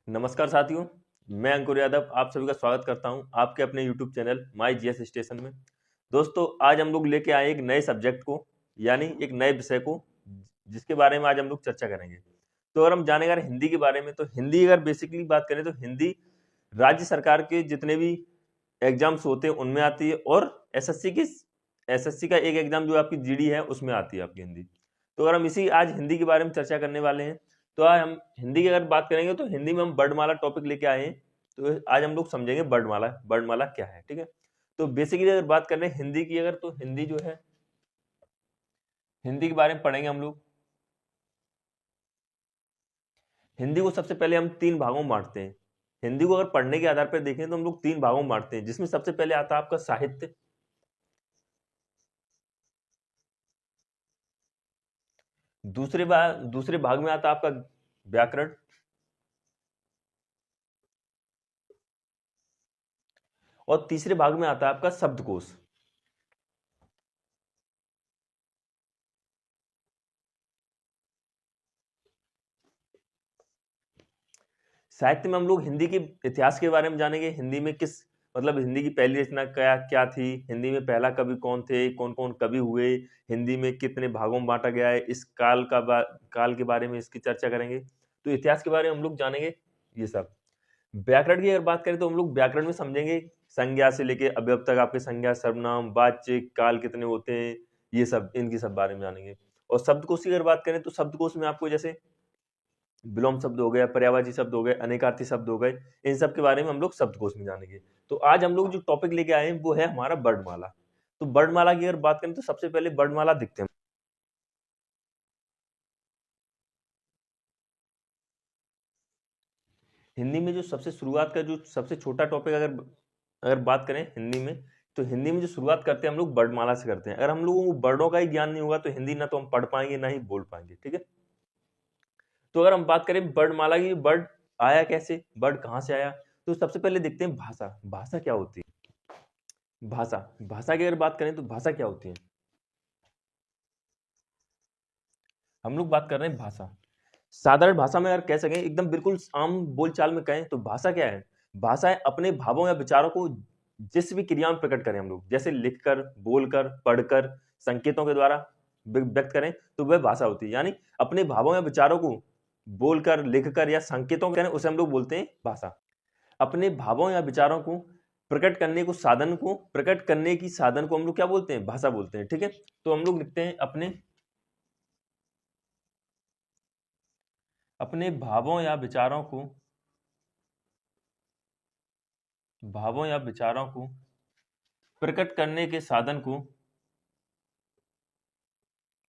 नमस्कार साथियों, मैं अंकुर यादव आप सभी का स्वागत करता हूं आपके अपने YouTube channel my GS station में। दोस्तों, आज हम लोग लेके आए एक नए सब्जेक्ट को, यानी एक नए विषय को, जिसके बारे में आज हम लोग चर्चा करेंगे। तो अगर हम जानेंगे हिंदी के बारे में, तो हिंदी अगर बेसिकली बात करें तो हिंदी राज्य सरकार के जितने भी एग्जाम्स होते हैं उनमें आती है, और एसएससी का एक एग्जाम जो आपकी जीडी है उसमें आती है आपकी हिंदी। तो अगर हम इसी आज हिंदी के बारे में चर्चा करने वाले हैं, तो आज हम हिंदी की अगर बात करेंगे तो हिंदी में हम वर्णमाला टॉपिक लेके आए हैं। तो आज हम लोग समझेंगे वर्णमाला क्या है। ठीक है, तो बेसिकली अगर बात करें हिंदी की, अगर तो हिंदी जो है, हिंदी के बारे में पढ़ेंगे हम लोग। हिंदी को सबसे पहले हम तीन भागों में बांटते हैं। हिंदी को अगर पढ़ने के आधार पर देखें तो हम लोग तीन भागों में बांटते हैं, जिसमें सबसे पहले आता है आपका साहित्य, दूसरे भाग में आता है आपका व्याकरण, और तीसरे भाग में आता है आपका शब्दकोश। साहित्य में हम लोग हिंदी के इतिहास के बारे में जानेंगे। हिंदी में किस मतलब हिंदी की पहली रचना क्या क्या थी, हिंदी में पहला कवि कौन थे, कौन कौन कवि हुए, हिंदी में कितने भागों में बांटा गया है, इस काल के बारे में इसकी चर्चा करेंगे। तो इतिहास के बारे में हम लोग जानेंगे ये सब। व्याकरण की अगर बात करें तो हम लोग व्याकरण में समझेंगे संज्ञा से लेके अव्यय तक आपके संज्ञा, सर्वनाम, वाच्य, काल कितने होते हैं, ये सब इनकी सब बारे में जानेंगे। और शब्दकोश की अगर बात करें तो शब्दकोश में आपको जैसे विलोम शब्द हो गया, पर्यायवाची शब्द हो गए, अनेकार्थी शब्द हो गए, इन सब के बारे में हम लोग शब्दकोश में जानेंगे। तो आज हम लोग जो टॉपिक लेके आए हैं वो है हमारा वर्णमाला। तो वर्णमाला की अगर बात करें तो सबसे पहले वर्णमाला दिखते हैं। हिंदी में जो सबसे शुरुआत का जो सबसे छोटा टॉपिक अगर अगर बात करें हिंदी में, तो हिंदी में जो शुरुआत करते हैं हम लोग वर्णमाला से करते हैं। अगर हम लोगों को वर्णों का ही ज्ञान नहीं होगा तो हिंदी ना तो हम पढ़ पाएंगे ना ही बोल पाएंगे। ठीक है, तो अगर हम बात करें वर्णमाला की, वर्ड आया कैसे, वर्ड कहाँ से आया, तो सबसे पहले देखते हैं भाषा। भाषा क्या होती है? भाषा की अगर बात करें तो भाषा क्या होती है, हम लोग बात कर रहे हैं भाषा। साधारण भाषा में अगर कह सकें, एकदम बिल्कुल आम बोलचाल में कहें तो भाषा क्या है? भाषा है अपने भावों या विचारों को जिस भी क्रिया में प्रकट करें हम लोग, जैसे लिखकर, बोलकर, पढ़कर, संकेतों के द्वारा व्यक्त करें, तो वह भाषा होती है। यानी अपने भावों या विचारों को बोलकर, लिखकर या संकेतों करें, उसे हम लोग बोलते हैं भाषा। अपने भावों या विचारों को प्रकट करने की साधन को हम लोग क्या बोलते हैं? भाषा बोलते हैं। ठीक है, तो हम लोग लिखते हैं अपने भावों या विचारों को प्रकट करने के साधन को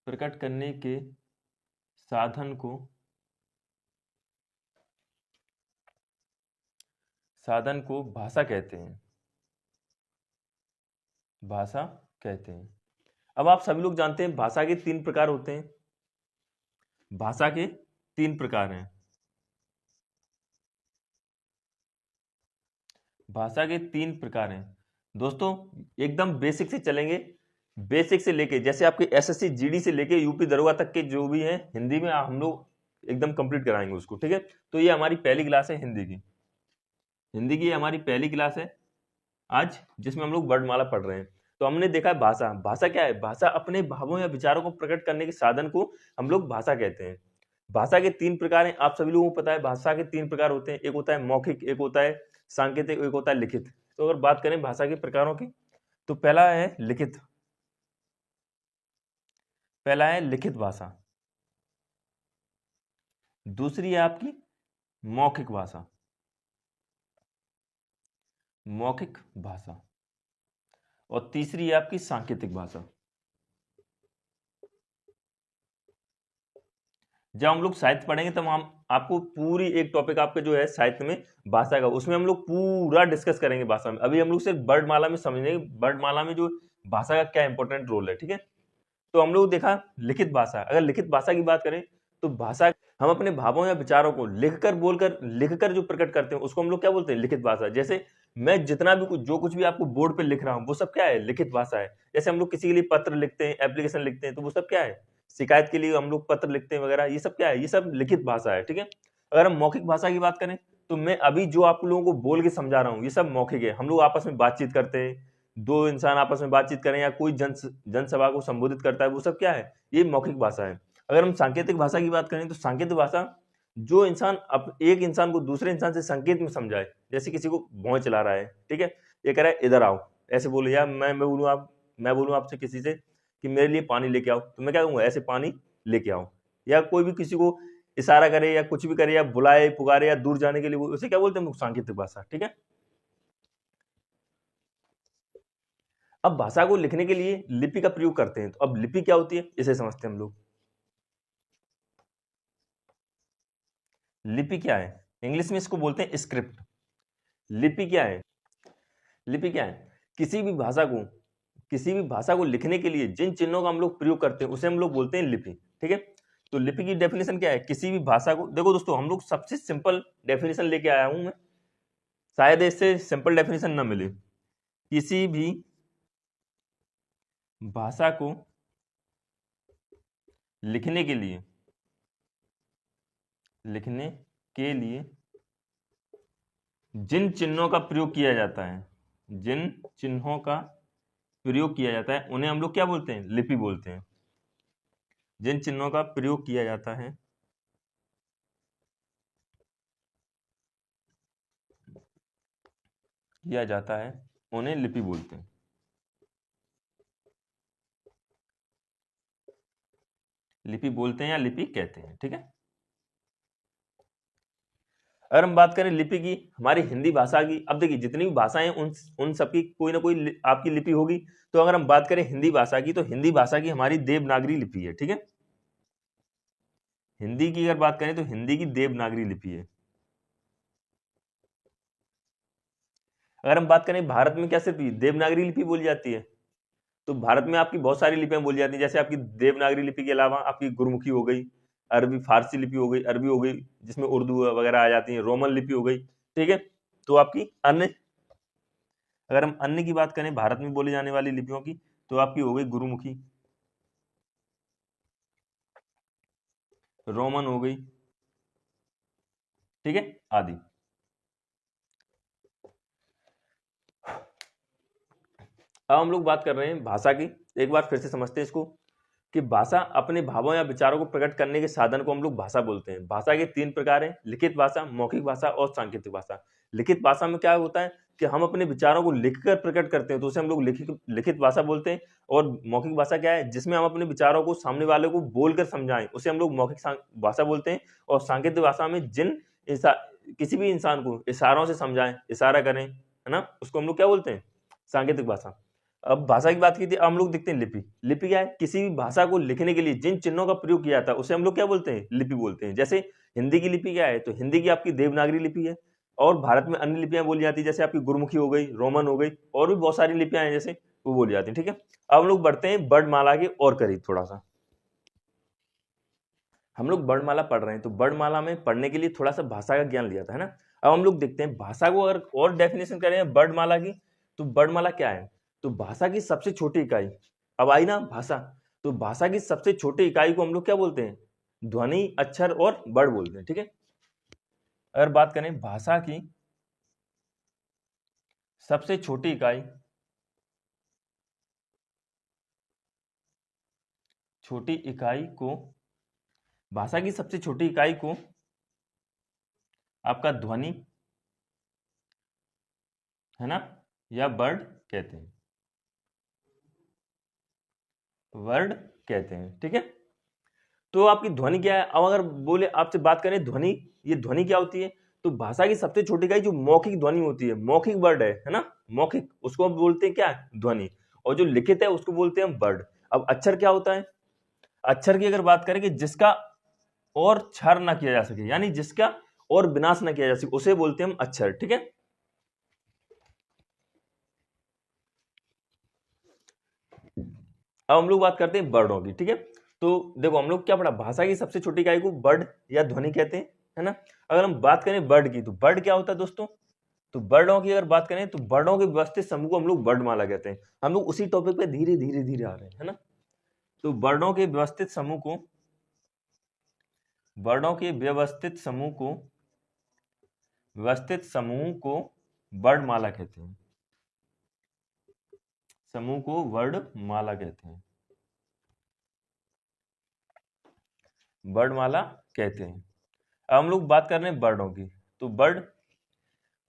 प्रकट करने के साधन को साधन को भाषा कहते हैं। भाषा कहते हैं। अब आप सभी लोग जानते हैं भाषा के तीन प्रकार होते हैं। भाषा के तीन प्रकार हैं। भाषा के तीन प्रकार हैं दोस्तों, एकदम बेसिक से चलेंगे। बेसिक से लेके जैसे आपके एसएससी जीडी से लेके यूपी दरोगा तक के जो भी हैं, हिंदी में हम लोग एकदम कंप्लीट कराएंगे उसको। ठीक है, तो ये हमारी पहली क्लास है हिंदी की हमारी पहली क्लास है आज, जिसमें हम लोग वर्णमाला पढ़ रहे हैं। तो हमने देखा है भाषा क्या है? भाषा अपने भावों या विचारों को प्रकट करने के साधन को हम लोग भाषा कहते हैं। भाषा के तीन प्रकार हैं, आप सभी लोगों को पता है भाषा के तीन प्रकार होते हैं। एक होता है मौखिक, एक होता है सांकेतिक, एक होता है लिखित। तो अगर बात करें भाषा के प्रकारों की, तो पहला है लिखित भाषा। दूसरी है आपकी मौखिक भाषा, और तीसरी है आपकी सांकेतिक भाषा। जब हम लोग साहित्य पढ़ेंगे तब हम आपको पूरी एक टॉपिक आपके जो है साहित्य में भाषा का, उसमें हम लोग पूरा डिस्कस करेंगे भाषा में। अभी हम लोग सिर्फ वर्णमाला में समझेंगे वर्णमाला में जो भाषा का क्या इंपॉर्टेंट रोल है। ठीक है, तो हम लोग देखा लिखित भाषा। अगर लिखित भाषा की बात करें तो भाषा हम अपने भावों या विचारों को लिखकर जो प्रकट करते हैं उसको हम लोग क्या बोलते हैं? लिखित भाषा। जैसे मैं जितना भी जो कुछ भी आपको बोर्ड पे लिख रहा हूँ वो सब क्या है? लिखित भाषा है। जैसे हम लोग किसी के लिए पत्र लिखते हैं, एप्लीकेशन लिखते हैं, तो वो सब क्या है? शिकायत के लिए हम लोग पत्र लिखते हैं वगैरह, ये सब क्या है? ये सब लिखित भाषा है। ठीक है, अगर हम मौखिक भाषा की बात करें तो मैं अभी जो आप लोगों को बोल के समझा रहा हूँ ये सब मौखिक है। हम लोग आपस में बातचीत करते हैं, दो इंसान आपस में बातचीत करें या कोई जनसभा को संबोधित करता है, वो सब क्या है, ये मौखिक भाषा है। अगर हम सांकेतिक भाषा की बात करें तो सांकेतिक भाषा जो इंसान एक इंसान को दूसरे इंसान से संकेत में समझाए, जैसे किसी को भौं चला रहा है, ठीक है, ये कह रहा है इधर आओ, ऐसे बोलो, या मैं बोलूँ आपसे किसी से कि मेरे लिए पानी लेके आओ, तो मैं क्या कहूँगा, ऐसे पानी लेके आओ। या कोई भी किसी को इशारा करे या कुछ भी करे या बुलाए पुकारे या दूर जाने के लिए, उसे क्या बोलते हैं, सांकेतिक भाषा, ठीक है। अब भाषा को लिखने के लिए लिपि का प्रयोग करते हैं, तो अब लिपि क्या होती है इसे समझते हैं हम लोग। लिपि क्या है, इंग्लिश में इसको बोलते हैं स्क्रिप्ट। लिपि क्या है, लिपि क्या है, किसी भी भाषा को लिखने के लिए जिन चिन्हों का हम लोग प्रयोग करते हैं उसे हम लोग बोलते हैं लिपि, ठीक है। तो लिपि की डेफिनेशन क्या है, किसी भी भाषा को, देखो दोस्तों हम लोग सबसे सिंपल डेफिनेशन लेके आया हूं मैं, शायद इससे सिंपल डेफिनेशन ना मिले। किसी भी भाषा को लिखने के लिए जिन चिन्हों का प्रयोग किया जाता है, जिन चिन्हों का प्रयोग किया जाता है उन्हें हम लोग क्या बोलते हैं, लिपि बोलते हैं। जिन चिन्हों का प्रयोग किया जाता है उन्हें लिपि बोलते हैं। लिपि बोलते हैं या लिपि कहते हैं, ठीक है। अगर हम बात करें लिपि की, हमारी हिंदी भाषा की, अब देखिए जितनी भी भाषाएं उन सबकी कोई ना कोई आपकी लिपि होगी। तो अगर हम बात करें हिंदी भाषा की, तो हिंदी भाषा की हमारी देवनागरी लिपि है, ठीक है। हिंदी की अगर बात करें तो हिंदी की देवनागरी लिपि है। अगर हम बात करें भारत में क्या सिर्फ देवनागरी लिपि बोली जाती है, तो भारत में आपकी बहुत सारी लिपियां बोली जाती हैं। जैसे आपकी देवनागरी लिपि के अलावा आपकी गुरमुखी हो गई, अरबी फारसी लिपि हो गई, अरबी हो गई, जिसमें उर्दू वगैरह आ जाती है, रोमन लिपि हो गई, ठीक है। तो आपकी अन्य, अगर हम अन्य की बात करें भारत में बोली जाने वाली लिपियों की, तो आपकी हो गई गुरुमुखी, रोमन हो गई, ठीक है, आदि। अब हम लोग बात कर रहे हैं भाषा की, एक बार फिर से समझते हैं इसको, कि भाषा अपने भावों या विचारों को प्रकट करने के साधन को हम लोग भाषा बोलते हैं। भाषा के 3 प्रकार हैं, लिखित भाषा, मौखिक भाषा और सांकेतिक भाषा। लिखित भाषा में क्या होता है कि हम अपने विचारों को लिखकर प्रकट करते हैं, तो उसे हम लोग लिखित भाषा बोलते हैं। और मौखिक भाषा क्या है, जिसमें हम अपने विचारों को सामने वाले को बोलकर समझाएं, उसे हम लोग मौखिक भाषा बोलते हैं। और सांकेतिक भाषा में किसी भी इंसान को इशारों से समझाएं, इशारा करें, है ना, उसको हम लोग क्या बोलते हैं, सांकेतिक भाषा। अब भाषा की बात की थी, अब हम लोग देखते हैं लिपि। लिपि क्या है, किसी भी भाषा को लिखने के लिए जिन चिन्हों का प्रयोग किया जाता है उसे हम लोग क्या बोलते हैं, लिपि बोलते हैं। जैसे हिंदी की लिपि क्या है, तो हिंदी की आपकी देवनागरी लिपि है। और भारत में अन्य लिपियां बोली जाती है, जैसे आपकी गुरुमुखी हो गई, रोमन हो गई, और भी बहुत सारी लिपियां हैं जैसे वो बोली जाती है, ठीक है। अब हम लोग बढ़ते हैं वर्णमाला के और करीब थोड़ा सा। हम लोग वर्णमाला पढ़ रहे हैं, तो वर्णमाला में पढ़ने के लिए थोड़ा सा भाषा का ज्ञान लिया था, है ना। अब हम लोग देखते हैं भाषा को अगर और डेफिनेशन करें वर्णमाला की, तो वर्णमाला क्या है, तो भाषा की सबसे छोटी इकाई। अब आई ना भाषा, तो भाषा की सबसे छोटी इकाई को हम लोग क्या बोलते हैं, ध्वनि, अक्षर और वर्ण बोलते हैं, ठीक है। अगर बात करें भाषा की सबसे छोटी इकाई, छोटी इकाई को, भाषा की सबसे छोटी इकाई को आपका ध्वनि, है ना, या वर्ड कहते हैं, वर्ड कहते हैं, ठीक है। तो आपकी ध्वनि क्या है, अब अगर बोले आपसे बात करें ध्वनि, ये ध्वनि क्या होती है, तो भाषा की सबसे छोटी इकाई जो मौखिक ध्वनि होती है, मौखिक वर्ड है ना, मौखिक, उसको हम बोलते हैं क्या, ध्वनि। और जो लिखित है उसको बोलते हैं हम वर्ड। अब अक्षर क्या होता है, अक्षर की अगर बात करें कि जिसका और क्षर ना किया जा सके, यानी जिसका और विनाश ना किया जा सके, उसे बोलते हैं हम अक्षर, ठीक है। अब हम लोग बात करते हैं वर्डों की, ठीक है। तो देखो हम लोग क्या पढ़ा, भाषा की सबसे छोटी इकाई को वर्ड या ध्वनि कहते हैं, है ना। अगर हम बात करें वर्ड की, तो वर्ड क्या होता है दोस्तों, तो वर्डों की अगर बात करें तो वर्डों के व्यवस्थित समूह को हम लोग वर्णमाला कहते हैं। हम लोग उसी टॉपिक पे धीरे धीरे धीरे आ रहे हैं, है ना। तो वर्णों के व्यवस्थित समूह को, वर्णों के व्यवस्थित समूह को व्यवस्थित समूह को वर्णमाला कहते हैं। समूह को वर्णमाला कहते हैं, वर्णमाला कहते हैं। अब हम लोग बात कर रहे हैं वर्णों की, तो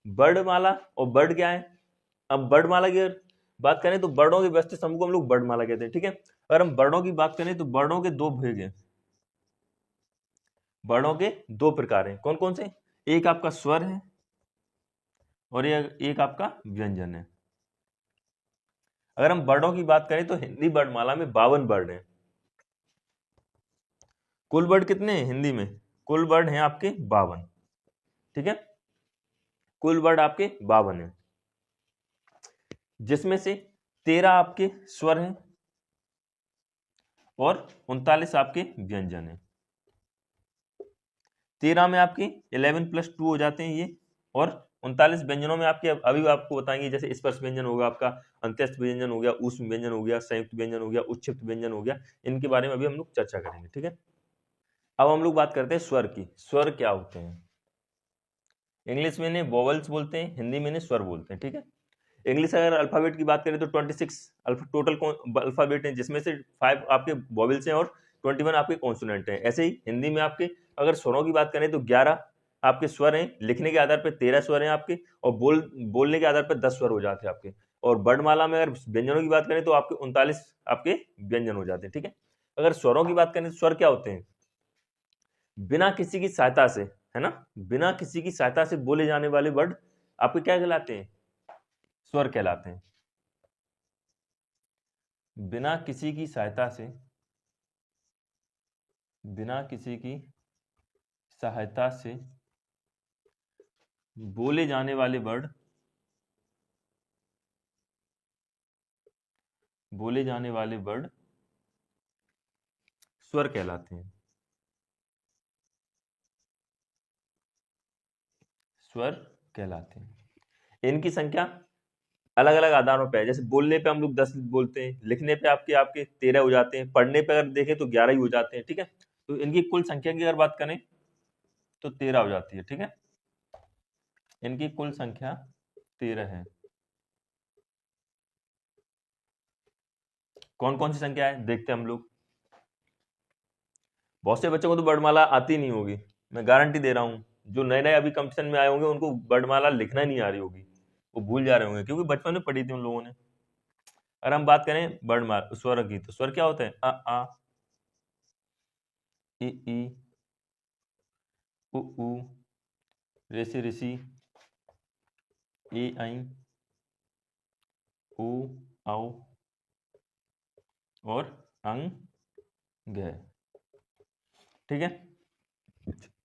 वर्णमाला और वर्ण क्या है। अब वर्णमाला की अगर बात करें तो वर्णों के व्यवस्थित समूह को हम लोग वर्णमाला कहते हैं, ठीक है। अगर हम वर्णों की बात करें तो वर्णों के दो भेद हैं, वर्णों के दो प्रकार हैं। कौन कौन से? एक आपका स्वर है और एक आपका व्यंजन है। अगर हम वर्णों की बात करें तो हिंदी वर्णमाला में 52 वर्ण हैं। कुल वर्ण कितने हैं हिंदी में? कुल वर्ण हैं आपके 52, ठीक है। कुल वर्ण आपके 52 हैं, जिसमें से 13 आपके स्वर हैं और 39 आपके व्यंजन हैं। 13 में आपके 11 + 2 हो जाते हैं ये, और 39 व्यंजनों में आपके अभी आपको बताएंगे, जैसे स्पर्श व्यंजन होगा आपका, अंत्यस्थ व्यंजन हो गया, ऊष्म व्यंजन हो गया, संयुक्त व्यंजन हो गया, उच्छिष्ट व्यंजन हो गया। इनके बारे में अभी हम लोग चर्चा करेंगे, ठीक है। अब हम लोग बात करते हैं स्वर की। स्वर क्या होते हैं? इंग्लिश में इन्हें वोवेल्स बोलते हैं, हिंदी में इन्हें स्वर बोलते हैं, ठीक है। इंग्लिश अगर अल्फाबेट की बात करें तो 26 टोटल अल्फाबेट हैं, जिसमें से 5 आपके वोवेल्स हैं और 21 आपके कॉन्सोनेंट हैं। ऐसे ही हिंदी में आपके अगर स्वरों की बात करें तो 11 आपके स्वर हैं, लिखने के आधार पर 13 स्वर हैं आपके, और बोलने के आधार पर 10 स्वर हो जाते हैं आपके। और वर्णमाला में अगर व्यंजनों की बात करें तो आपके 39 आपके व्यंजन हो जाते हैं, ठीक है। अगर स्वरों की बात करें तो स्वर क्या होते हैं? बिना किसी की सहायता से, है ना, बिना किसी की सहायता से बोले जाने वाले वर्ड आपके क्या कहलाते हैं? स्वर कहलाते हैं। बिना किसी की सहायता से, बिना किसी की सहायता से बोले जाने वाले वर्ड, बोले जाने वाले वर्ड स्वर कहलाते हैं। स्वर कहलाते हैं। इनकी संख्या अलग अलग आधारों पे है। जैसे बोलने पे हम लोग 10 बोलते हैं, लिखने पे आपके आपके 13 हो जाते हैं, पढ़ने पे अगर देखें तो 11 ही हो जाते हैं, ठीक है। तो इनकी कुल संख्या की अगर बात करें तो 13 हो जाती है, ठीक है। इनकी कुल संख्या 13 है। कौन कौन सी संख्या है देखते हैं हम लोग। बहुत से बच्चों को तो वर्णमाला आती नहीं होगी, मैं गारंटी दे रहा हूँ। जो नए नए अभी कंपटीशन में आए होंगे उनको वर्णमाला लिखना नहीं आ रही होगी, वो भूल जा रहे होंगे, क्योंकि बचपन में पढ़ी थी उन लोगों ने। अगर हम बात करें वर्णमाला स्वर की, तो स्वर क्या होते हैं? आ इ ई उ ऊ रेसे ऋषि ए ऐ ओ औ और अंग ग, ठीक है।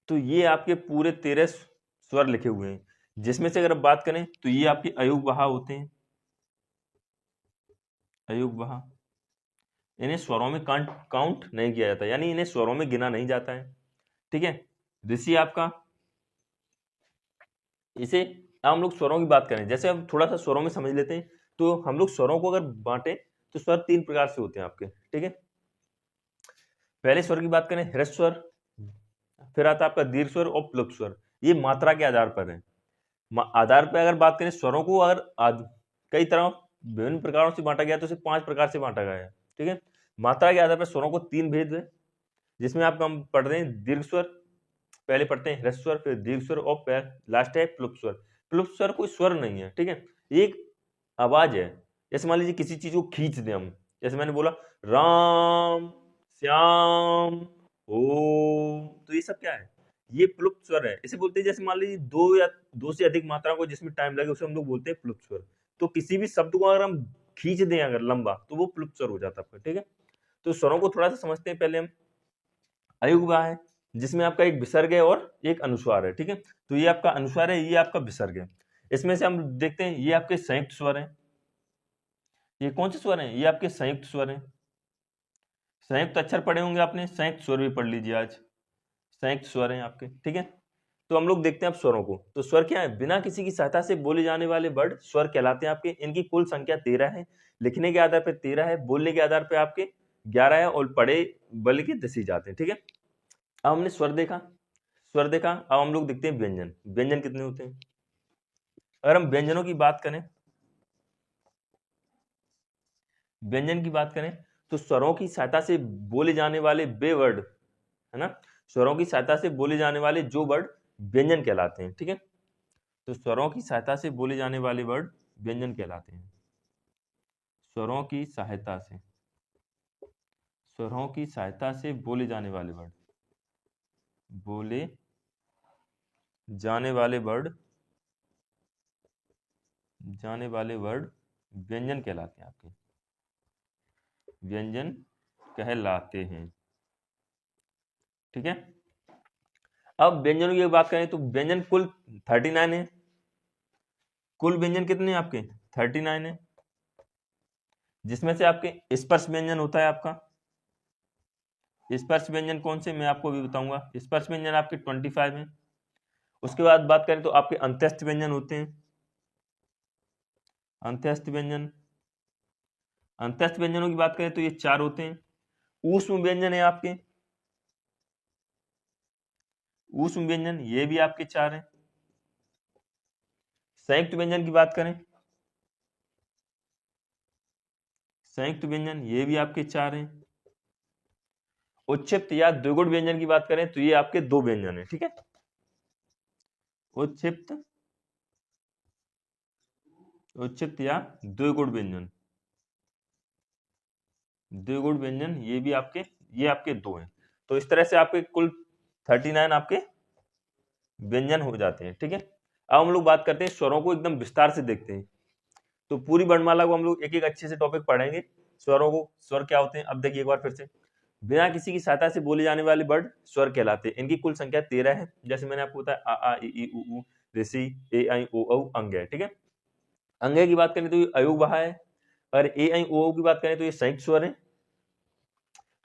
तो ये आपके पूरे 13 स्वर लिखे हुए हैं, जिसमें से अगर आप बात करें तो ये आपके अयुग्महा होते हैं। अयुग्महा, इन्हें स्वरों में काउंट नहीं किया जाता, यानी इन्हें स्वरों में गिना नहीं जाता है, ठीक है। ऋषि आपका, इसे हम लोग स्वरों की बात करें, जैसे हम थोड़ा सा स्वरों में समझ लेते हैं, तो हम लोग स्वरों को अगर बांटे तो स्वर 3 प्रकार से होते हैं आपके, ठीक है। पहले स्वर की बात करें ह्रस्व स्वर, फिर आता है आपका दीर्घ स्वर और प्लुप्त स्वर। ये मात्रा के आधार पर है। आधार पर अगर बात करें स्वरों को, अगर कई तरह विभिन्न प्रकारों से बांटा गया तो इसे 5 प्रकार से बांटा गया है, ठीक है। मात्रा के आधार पर स्वरों को 3 भेद है, जिसमें आपका हम पढ़ रहे हैं दीर्घ स्वर, पहले पढ़ते हैं ह्रस्व स्वर, फिर दीर्घ स्वर और लास्ट है प्लुप्त स्वर। प्लुप्त स्वर कोई स्वर नहीं है, ठीक है, एक आवाज है। जैसे मान लीजिए किसी चीज को खींच दें हम, जैसे मैंने बोला राम श्याम ओम, तो ये सब क्या है? ये प्लुप्त स्वर है। इसे बोलते हैं, जैसे मान लीजिए 2 या 2 से अधिक मात्रा को जिसमें टाइम लगे उसे हम लोग बोलते हैं प्लुप्त स्वर। तो किसी भी शब्द को अगर हम खींच दें अगर लंबा, तो वो प्लुप्त स्वर हो जाता है, ठीक है। तो स्वरों को थोड़ा सा समझते हैं पहले हम। अयुग्महा है, जिसमें आपका एक विसर्ग है और एक अनुस्वार है, ठीक है। तो ये आपका अनुस्वार है, ये आपका विसर्ग है। इसमें से हम देखते हैं ये आपके संयुक्त स्वर हैं। ये कौन से स्वर हैं? ये आपके संयुक्त स्वर हैं। संयुक्त अक्षर पढ़े होंगे आपने, संयुक्त स्वर भी पढ़ लीजिए आज। संयुक्त स्वर हैं आपके, ठीक है। तो हम लोग देखते हैं अब स्वरों को। तो स्वर क्या है? बिना किसी की सहायता से बोले जाने वाले वर्ड स्वर कहलाते हैं आपके। इनकी कुल संख्या 13 है, लिखने के आधार पर 13 है, बोलने के आधार पर आपके 11 है, और पढ़े बल्कि 10 ही जाते हैं, ठीक है। अब हमने स्वर देखा। स्वर देखा, अब हम लोग देखते हैं व्यंजन। व्यंजन कितने होते हैं? अगर हम व्यंजनों की बात करें, व्यंजन की बात करें तो स्वरों की सहायता से बोले जाने वाले वे वर्ड, है ना, स्वरों की सहायता से बोले जाने वाले जो वर्ड व्यंजन कहलाते हैं। ठीक है, तो स्वरों की सहायता से बोले जाने वाले वर्ड व्यंजन कहलाते हैं। स्वरों की सहायता से, स्वरों की सहायता से बोले जाने वाले वर्ड, बोले जाने वाले वर्ड, जाने वाले वर्ड व्यंजन कहलाते हैं, आपके व्यंजन कहलाते हैं। ठीक है, अब व्यंजनों की बात करें तो व्यंजन कुल 39 है। कुल व्यंजन कितने हैं आपके? 39 है, जिसमें से आपके स्पर्श व्यंजन होता है आपका। स्पर्श व्यंजन कौन से, मैं आपको भी बताऊंगा। स्पर्श व्यंजन आपके 25 है। उसके बाद बात करें तो आपके अंत्यस्थ व्यंजन होते हैं। अंत्यस्थ व्यंजन, अंत्यस्थ व्यंजनों की बात करें तो ये 4 होते हैं। ऊष्म व्यंजन है आपके, ऊष्म व्यंजन ये भी आपके 4 हैं। संयुक्त व्यंजन की बात करें, संयुक्त व्यंजन ये भी आपके 4 हैं। उच्छिष्ट या द्विगुण व्यंजन की बात करें तो ये आपके 2 व्यंजन है। ठीक है, उच्छिष्ट, उच्छिष्ट या द्विगुण व्यंजन, द्विगुण व्यंजन ये भी आपके, ये आपके 2 हैं। तो इस तरह से आपके कुल 39 आपके व्यंजन हो जाते हैं। ठीक है, अब हम लोग बात करते हैं स्वरों को एकदम विस्तार से देखते हैं। तो पूरी वर्णमाला को हम लोग एक एक अच्छे से टॉपिक पढ़ेंगे। स्वरों को, स्वर क्या होते हैं, अब देखिए एक बार फिर से। बिना किसी की सहायता से बोले जाने वाले वर्ड स्वर कहलाते हैं। इनकी कुल संख्या 13 है। जैसे मैंने आपको बताया, आ इ ई उ ऋषि, ए आई ओ औ अंग है। ठीक है, अंग की बात करें तो ये अयोग बहा है, और ए आई ओ की बात करें तो ये संयुक्त स्वर है।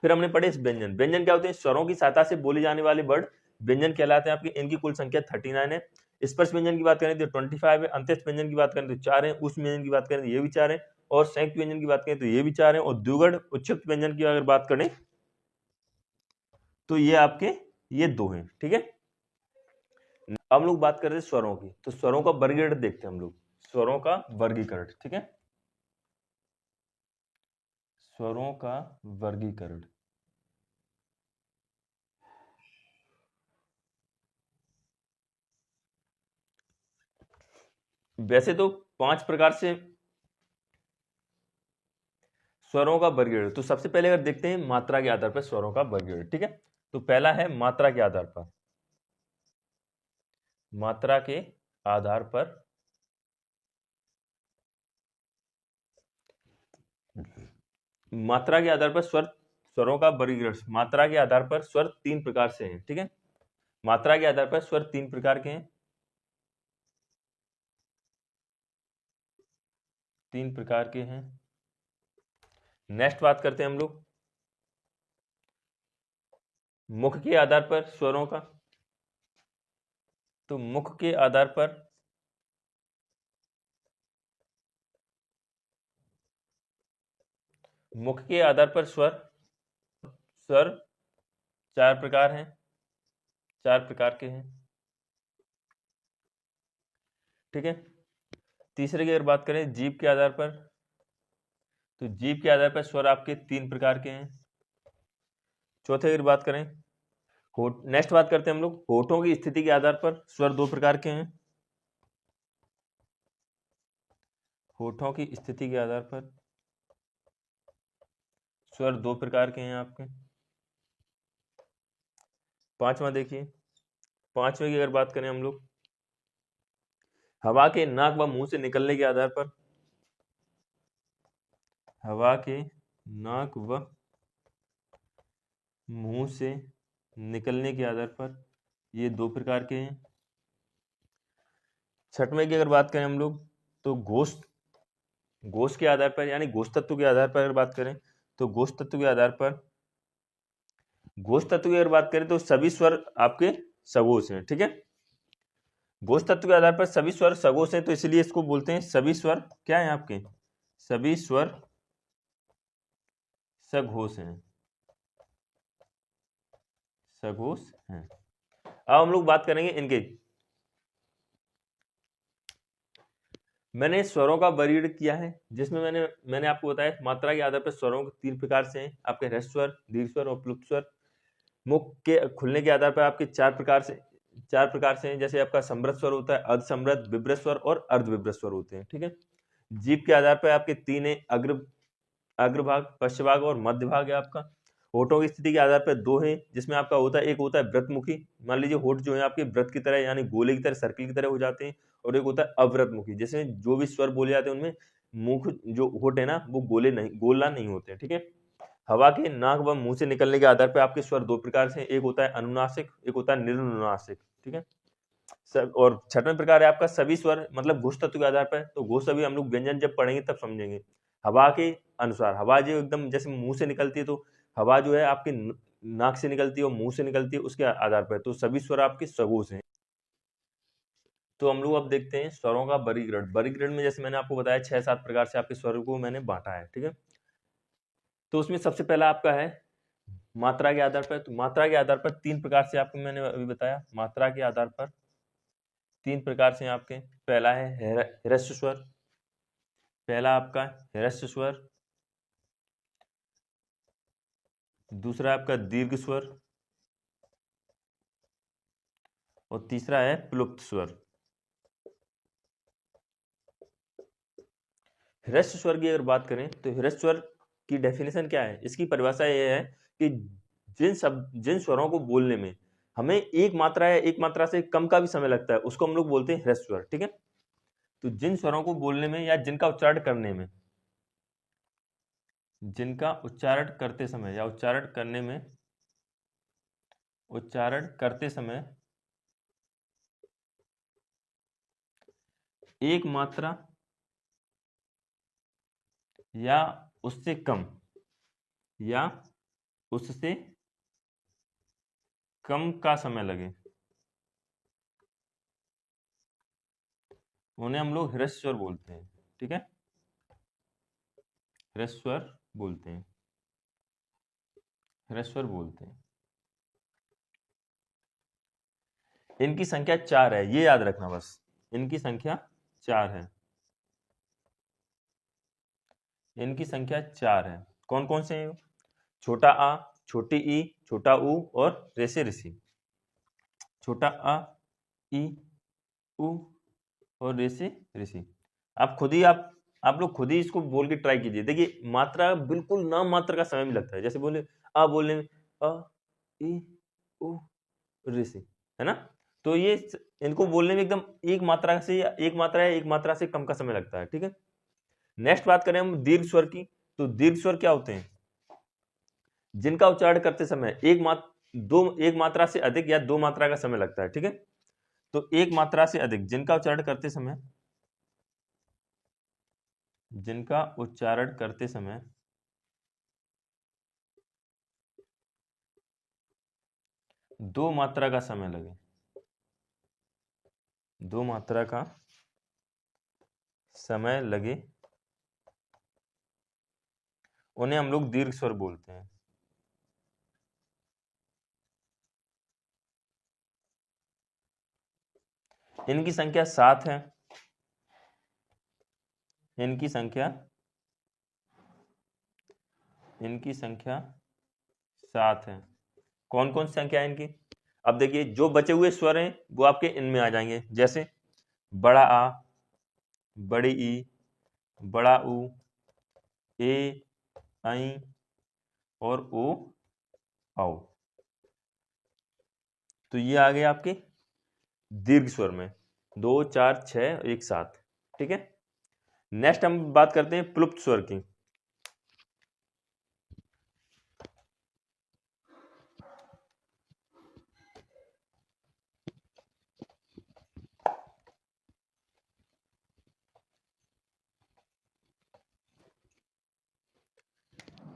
फिर हमने पढ़े व्यंजन। व्यंजन क्या होते हैं? स्वरों की सहायता से बोले जाने वाले वर्ड व्यंजन कहलाते हैं आपके। इनकी कुल संख्या 39 है। स्पर्श व्यंजन की बात करें तो 25 है। अंत्यस्थ व्यंजन की बात करें तो 4 है। उस व्यंजन की बात करें तो ये भी 4 है, और संयुक्त व्यंजन की बात करें तो ये भी 4 है, और द्विगुण उच्छिष्ट व्यंजन की अगर बात करें तो ये आपके ये 2 हैं। ठीक है, अब हम लोग बात कर रहे हैं स्वरों की। तो स्वरों का वर्गीकरण देखते हैं हम लोग, स्वरों का वर्गीकरण। ठीक है, स्वरों का वर्गीकरण। वैसे तो 5 प्रकार से स्वरों का वर्गीकरण। तो सबसे पहले अगर देखते हैं मात्रा के आधार पर स्वरों का वर्गीकरण। ठीक है, तो पहला है मात्रा के आधार पर, मात्रा के आधार पर मात्रा के आधार पर स्वर, स्वरों का वर्गीकरण। मात्रा के आधार पर स्वर 3 प्रकार से हैं। ठीक है, मात्रा के आधार पर स्वर 3 प्रकार के हैं, 3 प्रकार के हैं। नेक्स्ट बात करते हैं हम लोग मुख के आधार पर स्वरों का। तो मुख के आधार पर, मुख के आधार पर स्वर, स्वर 4 प्रकार हैं, 4 प्रकार के हैं। ठीक है, तीसरे की अगर बात करें जीभ के आधार पर, तो जीभ के आधार पर स्वर आपके 3 प्रकार के हैं। चौथे की अगर बात करें होठ, नेक्स्ट बात करते हैं हम लोग होठों की स्थिति के आधार पर स्वर 2 प्रकार के हैं। होठों की स्थिति के आधार पर स्वर 2 प्रकार के हैं आपके। पांचवा देखिए, पांचवे की अगर बात करें हम लोग हवा के नाक व मुंह से निकलने के आधार पर, हवा के नाक व मुंह से निकलने के आधार पर ये 2 प्रकार के हैं। छठवें की अगर बात करें हम लोग तो घोष, घोष के आधार पर, यानी घोष तत्व के आधार पर अगर बात करें तो घोष तत्व के आधार पर, घोष तत्व की अगर बात करें तो सभी स्वर आपके सघोष हैं। ठीक है, घोष तत्व के आधार पर सभी स्वर सघोष हैं, तो इसलिए इसको बोलते हैं सभी स्वर क्या है आपके, सभी स्वर सघोष हैं, सघोष हैं। अब हम लोग बात करेंगे इनके। मैंने स्वरों का वर्गीकरण किया है, जिसमें मैंने आपको बताया मात्रा के आधार पर स्वरों के 3 प्रकार से हैं, आपके ह्रस्व स्वर, दीर्घ स्वर और प्लुप्त स्वर। मुख के खुलने के आधार पर आपके 4 प्रकार से हैं, जैसे आपका समृद्ध स्वर होता है, अर्ध समृद्ध, विभ्रत स्वर और अर्ध विभ्रत स्वर होते हैं। ठीक है। जीभ के आधार पर आपके 3 है, अग्रभाग, पश्च भाग और मध्य भाग है आपका। होठों की स्थिति के आधार पर 2 है, जिसमें आपका होता है, एक होता है व्रतमुखी, मान लीजिए होठ जो है आपके व्रत की तरह यानी गोले की तरह, सर्किल की तरह हो जाते हैं, और एक होता है अव्रतमुखी, जिसमें जो भी स्वर बोले जाते हैं उनमें मुख जो होठ है ना वो गोला नहीं होते हैं। ठीक है। हवा के नाक व मुंह से निकलने के आधार पर आपके स्वर 2 प्रकार से हैं, एक होता है अनुनासिक, एक होता है निर्नुनासिक। ठीक है। और छठवें प्रकार है आपका सभी स्वर, मतलब घोष तत्व के आधार पर। तो घोष सभी हम लोग व्यंजन जब पढ़ेंगे तब समझेंगे। हवा के अनुसार, हवा जो एकदम जैसे मुंह से निकलती है, तो हवा जो है आपके नाक से निकलती है और मुंह से निकलती है, उसके आधार पर। तो सभी स्वर आपके सघोष हैं। तो हम लोग अब देखते हैं स्वरों का वर्गीकरण। वर्गीकरण में जैसे मैंने आपको बताया 6-7 प्रकार से आपके स्वरों को मैंने बांटा है। ठीक है। तो उसमें सबसे पहला आपका है मात्रा के आधार पर। तो मात्रा के आधार पर 3 प्रकार से आपको मैंने अभी बताया। मात्रा के आधार पर 3 प्रकार से आपके, पहला है ह्रस्व स्वर, पहला आपका ह्रस्व स्वर, दूसरा आपका दीर्घ स्वर और तीसरा है प्लुप्त स्वर। ह्रस्व स्वर की अगर बात करें तो ह्रस्व स्वर की डेफिनेशन क्या है, इसकी परिभाषा यह है कि जिन स्वरों को बोलने में हमें एक मात्रा या एक मात्रा से कम का भी समय लगता है, उसको हम लोग बोलते हैं ह्रस्व स्वर। ठीक है। तो जिन स्वरों को बोलने में या जिनका उच्चारण करने में, जिनका उच्चारण करते समय या उच्चारण करते समय एक मात्रा या उससे कम का समय लगे, उन्हें हम लोग ह्रस्व स्वर बोलते हैं। ठीक है। ह्रस्व स्वर बोलते हैं, ह्रस्व स्वर बोलते हैं। इनकी संख्या 4 है, ये याद रखना बस, इनकी संख्या 4 है। इनकी संख्या 4 है। कौन कौन से हैं? छोटा आ, छोटी ई, छोटा ऊ और रेसे ऋषि। छोटा आ, ई, ऊ और रेसे ऋषि। आप लोग खुद ही इसको बोल के ट्राई कीजिए। देखिए मात्रा बिल्कुल नाम मात्र का समय भी लगता है। जैसे बोले आ बोलने में अ, ई, ऊ, ऋषि, है ना। तो ये इनको बोलने में एकदम एक मात्रा या एक मात्रा से कम का समय लगता है। ठीक है। नेक्स्ट बात करें हम दीर्घ स्वर की। तो दीर्घ स्वर क्या होते हैं? जिनका उच्चारण करते समय एक मात्रा से अधिक या 2 मात्रा का समय लगता है। ठीक है। तो एक मात्रा से अधिक, जिनका उच्चारण करते समय 2 मात्रा का समय लगे, 2 मात्रा का समय लगे, उन्हें हम लोग दीर्घ स्वर बोलते हैं। इनकी संख्या 7 है। इनकी संख्या 7 है। कौन कौन सी संख्या है इनकी? अब देखिए जो बचे हुए स्वर हैं वो आपके इनमें आ जाएंगे, जैसे बड़ा आ, बड़ी ई, बड़ा ऊ, ए, आई और ओ, आओ। तो ये आ गए आपके दीर्घ स्वर में 2, 4, 6, 1, 7। ठीक है। नेक्स्ट हम बात करते हैं प्लुप्त स्वर की।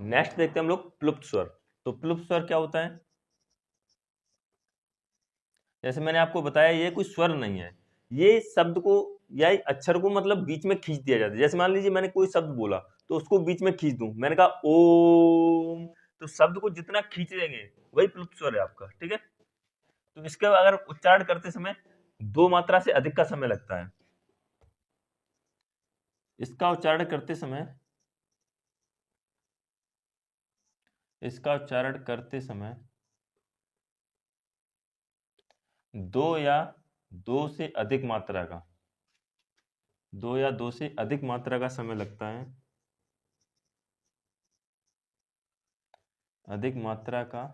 नेक्स्ट देखते हैं हम लोग प्लुप्त स्वर। तो प्लुप्त स्वर क्या होता है? जैसे मैंने आपको बताया ये कोई स्वर नहीं है, ये शब्द को या अक्षर को मतलब बीच में खींच दिया जाता है। जैसे मान लीजिए मैंने कोई शब्द बोला तो उसको बीच में खींच दूं, मैंने कहा ओम, तो शब्द को जितना खींच देंगे वही प्लुप्त स्वर है आपका। ठीक है। तो इसका अगर उच्चारण करते समय 2 मात्रा से अधिक का समय लगता है। इसका उच्चारण करते समय 2 या 2 से अधिक मात्रा का 2 या 2 से अधिक मात्रा का समय लगता है। अधिक मात्रा का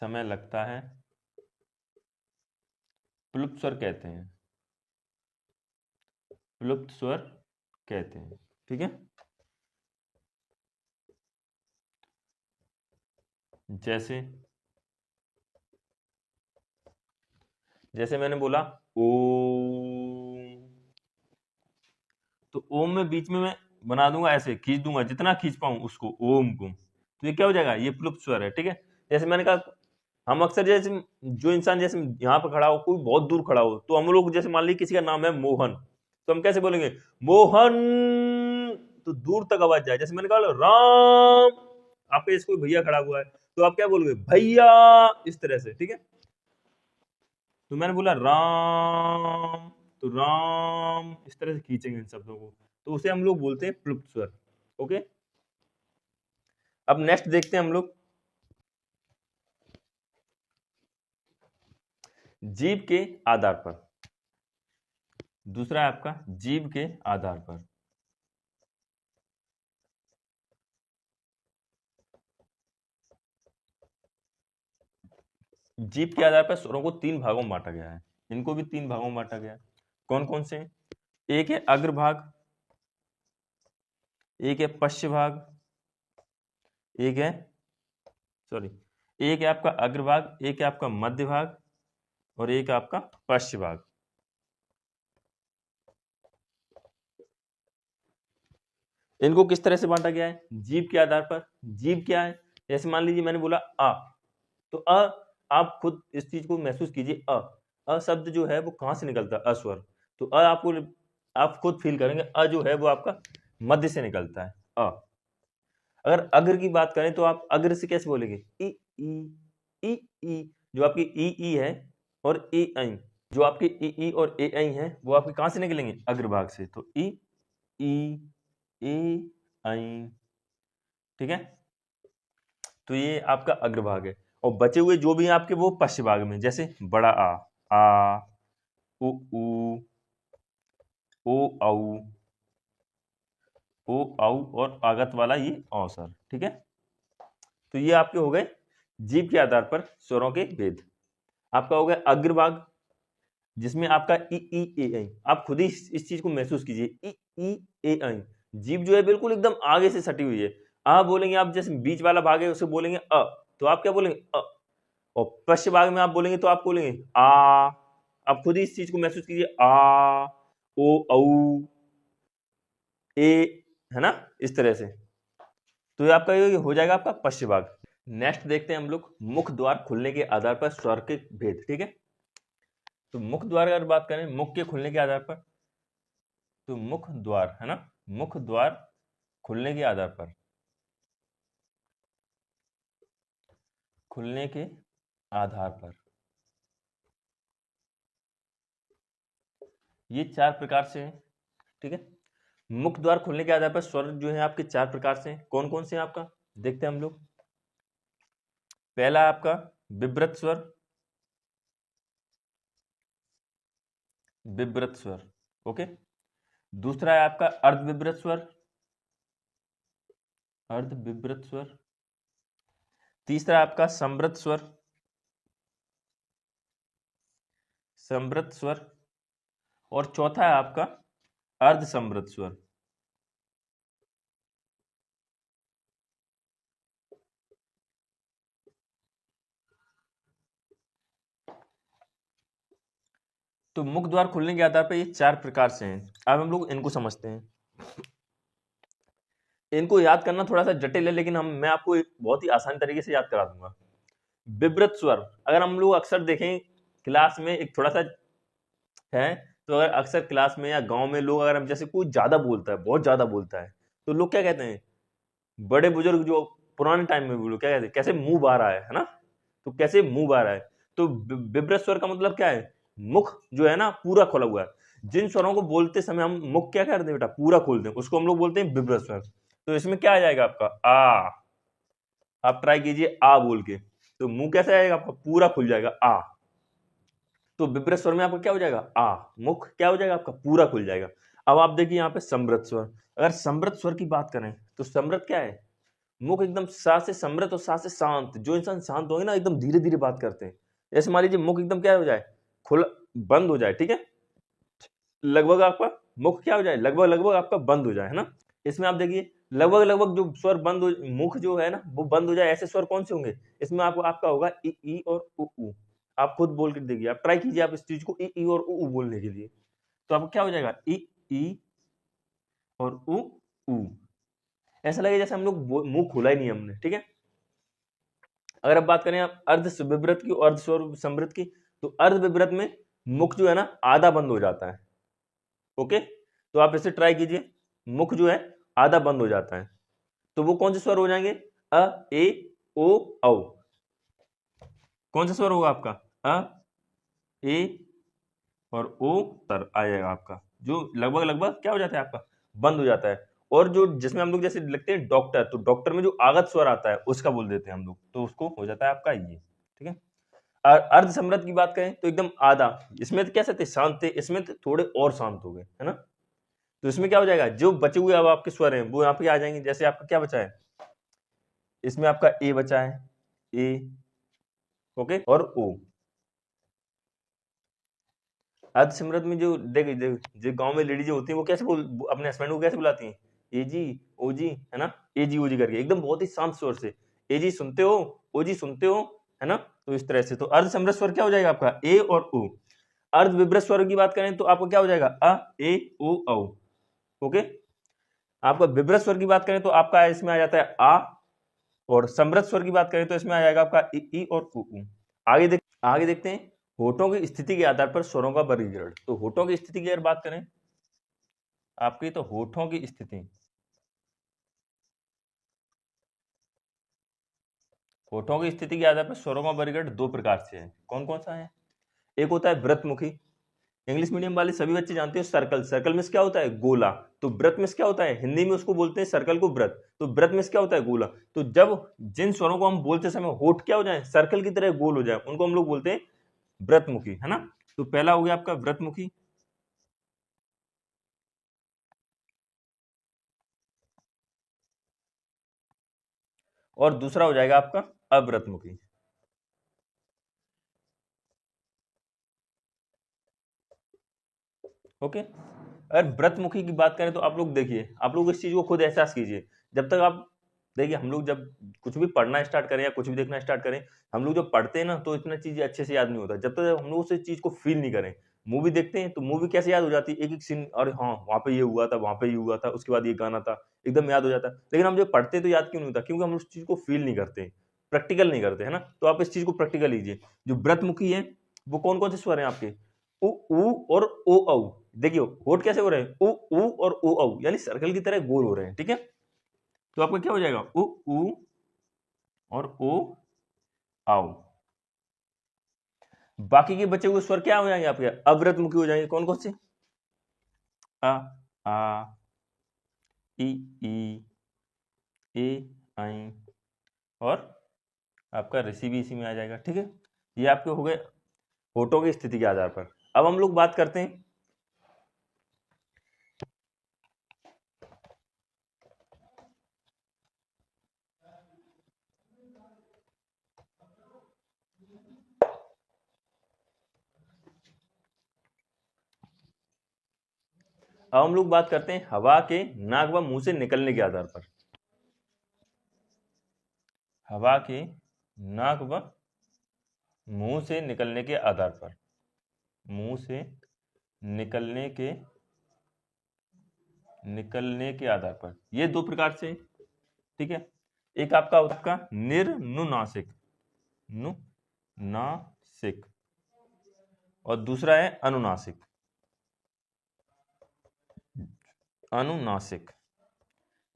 समय लगता है, प्लुप्त स्वर कहते हैं। प्लुप्त स्वर कहते हैं। ठीक है, जैसे मैंने बोला ओम, तो ओम में बीच में मैं बना दूंगा ऐसे, खींच दूंगा जितना खींच पाऊं उसको ओम को, तो ये क्या हो जाएगा, ये प्लुप्त स्वर है। ठीक है, जैसे मैंने कहा हम अक्सर जैसे जो इंसान जैसे यहाँ पे खड़ा हो, कोई बहुत दूर खड़ा हो, तो हम लोग जैसे मान लीजिए किसी का नाम है मोहन, तो हम कैसे बोलेंगे मोहन, तो दूर तक आवाज जाए। जैसे मैंने कहा राम, आपके जैसे कोई भैया खड़ा हुआ है तो आप क्या बोलोगे भैया, इस तरह से। ठीक है, तो मैंने बोला राम, तो राम इस तरह से खींचेंगे इन शब्दों को, तो उसे हम लोग बोलते हैं प्लुप्त स्वर। ओके, अब नेक्स्ट देखते हैं हम लोग जीभ के आधार पर। दूसरा है आपका जीभ के आधार पर। जीभ के आधार पर स्वरों को 3 भागों में बांटा गया है। इनको भी 3 भागों में बांटा गया है। कौन कौन से? एक है अग्रभाग, एक है पश्च भाग, एक है आपका अग्रभाग, एक है आपका मध्य भाग, और एक आपका पश्च भाग। इनको किस तरह से बांटा गया है? जीभ के आधार पर। जीभ क्या है? जैसे मान लीजिए मैंने बोला आ, तो अ, आप खुद इस चीज को महसूस कीजिए, अ शब्द जो है वो कहां से निकलता है? अस्वर। तो आप खुद फील करेंगे अ जो है वो आपका मध्य से निकलता है, अ। अगर अग्र की बात करें तो आप अग्र से कैसे बोलेंगे? ई ई ई, जो आपकी ई है, और ए आई, जो आपके ई और ए आई है, वो आपके कहां से निकलेंगे? अग्रभाग से। तो ई ए आई। ठीक है, तो ये आपका अग्रभाग है। और बचे हुए जो भी हैं आपके वो पश्च भाग में, जैसे बड़ा आ उ ओ औ, ओ औ, और आगत वाला ये औसर। ठीक है, तो ये आपके हो गए जीभ के आधार पर स्वरों के भेद। आपका हो गया अग्रभाग, जिसमें आपका ई ए आई, आप खुद ही इस चीज को महसूस कीजिए, ई ए आई। जीभ जो है बिल्कुल एकदम आगे से सटी हुई है। आ बोलेंगे आप, जैसे बीच वाला भाग है उसे बोलेंगे अ, तो आप क्या बोलेंगे अ। और पश्चिम भाग में आप बोलेंगे तो आप बोलेंगे आ। आप खुद ही इस चीज को महसूस कीजिए, आ ओ औ ए, है ना, इस तरह से। तो ये आपका ये हो जाएगा आपका पश्चिम भाग। नेक्स्ट देखते हैं हम लोग मुख द्वार खुलने के आधार पर स्वर के भेद। ठीक है, तो मुख द्वार अगर बात करें मुख के खुलने के आधार पर, तो मुख द्वार, है ना, मुख द्वार खुलने के आधार पर, खुलने के आधार पर ये 4 प्रकार से है। ठीक है, मुख द्वार खुलने के आधार पर स्वर जो है आपके 4 प्रकार से हैं। कौन कौन से हैं आपका देखते हैं हम लोग। पहला आपका विव्रत स्वर, विव्रत स्वर। ओके, दूसरा है आपका अर्ध विव्रत स्वर, अर्ध विव्रत स्वर। तीसरा है आपका संवृत स्वर, संवृत स्वर। और चौथा है आपका अर्ध संवृत स्वर। तो मुख द्वार खुलने के आधार पर ये 4 प्रकार से हैं। अब हम लोग इनको समझते हैं। इनको याद करना थोड़ा सा जटिल है, लेकिन मैं आपको बहुत ही आसान तरीके से याद करा दूंगा। विव्रत स्वर अगर हम लोग अक्सर देखें क्लास में, एक थोड़ा सा है, तो अगर अक्सर क्लास में या गांव में लोग, अगर हम जैसे कोई ज्यादा बोलता है, बहुत ज्यादा बोलता है, तो लोग क्या कहते हैं, बड़े बुजुर्ग जो पुराने टाइम में वो लोग क्या कहते हैं, कैसे मुंह बाहर आया है ना, तो कैसे मुंह बाहर आए। तो विब्रत स्वर का मतलब क्या है, मुख जो है ना पूरा खुला हुआ है। जिन स्वरों को बोलते समय हम मुख क्या कर दें बेटा, पूरा खोल दें, उसको हम लोग बोलते हैं विब्रत स्वर। तो इसमें क्या आ जाएगा आपका आ, आप ट्राई कीजिए आ बोल के, तो मुंह कैसे आएगा आपका, पूरा खुल जाएगा आ। तो विब्रत स्वर में आपका क्या हो जाएगा आ, मुख क्या हो जाएगा आपका पूरा खुल जाएगा। अब आप देखिए यहाँ पे समृत स्वर, अगर समृत स्वर की बात करें तो समृत क्या है, मुख एकदम सा से समृत और सा से शांत। जो इंसान शांत होंगे ना एकदम धीरे धीरे बात करते हैं। जैसे मान लीजिए मुख एकदम क्या हो जाए, खुला बंद हो जाए, ठीक है, लगभग आपका मुख क्या हो जाए, लगभग लगभग आपका बंद हो जाए, है ना। इसमें आप देखिए लगभग लगभग जो स्वर बंद हो, मुख जो है ना वो बंद हो जाए, ऐसे स्वर कौन से होंगे, इसमें आपको आपका होगा ई और उ। आप खुद बोल के देखिए, आप ट्राई कीजिए आप इस चीज को ई और उ बोलने के लिए। तो आपको क्या हो जाएगा ई और उ। ऐसा लगेगा जैसे हम लोग मुंह खोला ही नहीं हमने, ठीक है। अगर आप बात करें आप अर्ध विब्रत की, अर्ध स्वर समृत की, तो अर्ध विब्रत में मुख जो है ना आधा बंद हो जाता है। ओके, तो आप इसे ट्राई कीजिए, मुख जो है आधा बंद हो जाता है, तो वो कौन से स्वर हो जाएंगे, अ ए ओ औ। कौन सा स्वर होगा आपका, अ ए और ओ तर आएगा आपका, जो लगभग लगभग क्या हो जाता है आपका बंद हो जाता है। और जो जिसमें हम लोग जैसे लिखते हैं डॉक्टर, तो डॉक्टर में जो आगत स्वर आता है उसका बोल देते हैं हम लोग, तो उसको हो जाता है आपका ये, ठीक है। अर्ध समृद्ध की बात करें तो एकदम आधा, इसमें तो कैसे थे शांत थे, इसमें तो थोड़े और शांत हो गए, है ना। तो इसमें क्या हो जाएगा, जो बचे हुए अब आपके स्वर हैं वो यहाँ पे आ जाएंगे। जैसे आपका क्या बचा है, इसमें आपका ए बचा है, ए, ओके, और ओ। अर्ध समृद्ध में जो देख जो गांव में लेडीज होती हैं वो कैसे अपने हस्बैंड को कैसे बुलाती हैं, ए जी ओ जी, है ना, ए जी ओ जी करके एकदम बहुत ही शांत स्वर से, ए जी सुनते हो, ओ जी सुनते हो, है ना। तो इस तरह से तो अर्ध समृद्ध स्वर क्या हो जाएगा आपका ए और ओ। अर्ध विब्रत स्वर की बात करें तो आपको क्या हो जाएगा अ ए ओ औ। ओके, आपका विब्रत स्वर की बात करें तो आपका इसमें आ जाता है आ, और समृद्ध स्वर की बात करें तो इसमें आ जाएगा आपका ई और उ। आगे देखते हैं होठों की स्थिति के आधार पर स्वरों का वर्गीकरण। तो होठों की स्थिति की अगर बात करें आपकी, तो होठों की स्थिति, होठों की स्थिति के आधार पर स्वरों का वर्गीकरण दो प्रकार से है। कौन कौन सा है, एक होता है व्रतमुखी, इंग्लिश मीडियम वाले सभी बच्चे जानते हैं सर्कल, सर्कल में क्या होता है गोला। तो व्रत में क्या होता है, हिंदी में उसको बोलते हैं सर्कल को व्रत, तो व्रत में क्या होता है गोला। तो जब जिन स्वरों को हम बोलते समय होठ क्या हो जाए, सर्कल की तरह गोल हो जाए, उनको हम लोग बोलते हैं व्रतमुखी, है ना। तो पहला हो गया आपका व्रतमुखी, और दूसरा हो जाएगा आपका अव्रतमुखी। ओके, अगर व्रतमुखी की बात करें तो आप लोग देखिए, आप लोग इस चीज को खुद एहसास कीजिए। जब तक आप देखिए, हम लोग जब कुछ भी पढ़ना स्टार्ट करें या कुछ भी देखना स्टार्ट करें, हम लोग जब पढ़ते हैं ना तो इतना चीजें अच्छे से याद नहीं होता जब तक हम लोग उस चीज को फील नहीं करें। मूवी देखते हैं तो मूवी कैसे याद हो जाती है, एक एक सीन, अरे हाँ वहां पे ये हुआ था, वहां पे ये हुआ था, उसके बाद ये गाना था, एकदम याद हो जाता है। लेकिन हम जब पढ़ते हैं तो याद क्यों नहीं होता, क्योंकि हम उस चीज को फील नहीं करते, प्रैक्टिकल नहीं करते, है ना। तो आप इस चीज को प्रैक्टिकल लीजिए। जो व्रतमुखी है वो कौन कौन से स्वर हैं आपके, उ ऊ और ओ औ। देखिए होठ कैसे हो रहे हैं, उ ऊ और ओ औ, यानी सर्कल की तरह गोल हो रहे हैं, ठीक है। तो आपका क्या हो जाएगा उ ऊ और ओ आओ। बाकी के बचे हुए स्वर क्या हो जाएंगे आपके, अव्रतमुखी हो जाएंगे। कौन कौन से, अ आ ई ई ए आई, और आपका ऋषि भी इसी में आ जाएगा, ठीक है। ये आपके हो गए होठों की स्थिति के आधार पर। अब हम लोग बात करते हैं हवा के नाक व मुंह से निकलने के आधार पर। हवा के नाक व मुंह से निकलने के आधार पर, मुंह से निकलने के आधार पर ये दो प्रकार से, ठीक है। एक आपका होता है आपका निर्नुनासिक, नुनासिक, और दूसरा है अनुनासिक, अनुनासिक।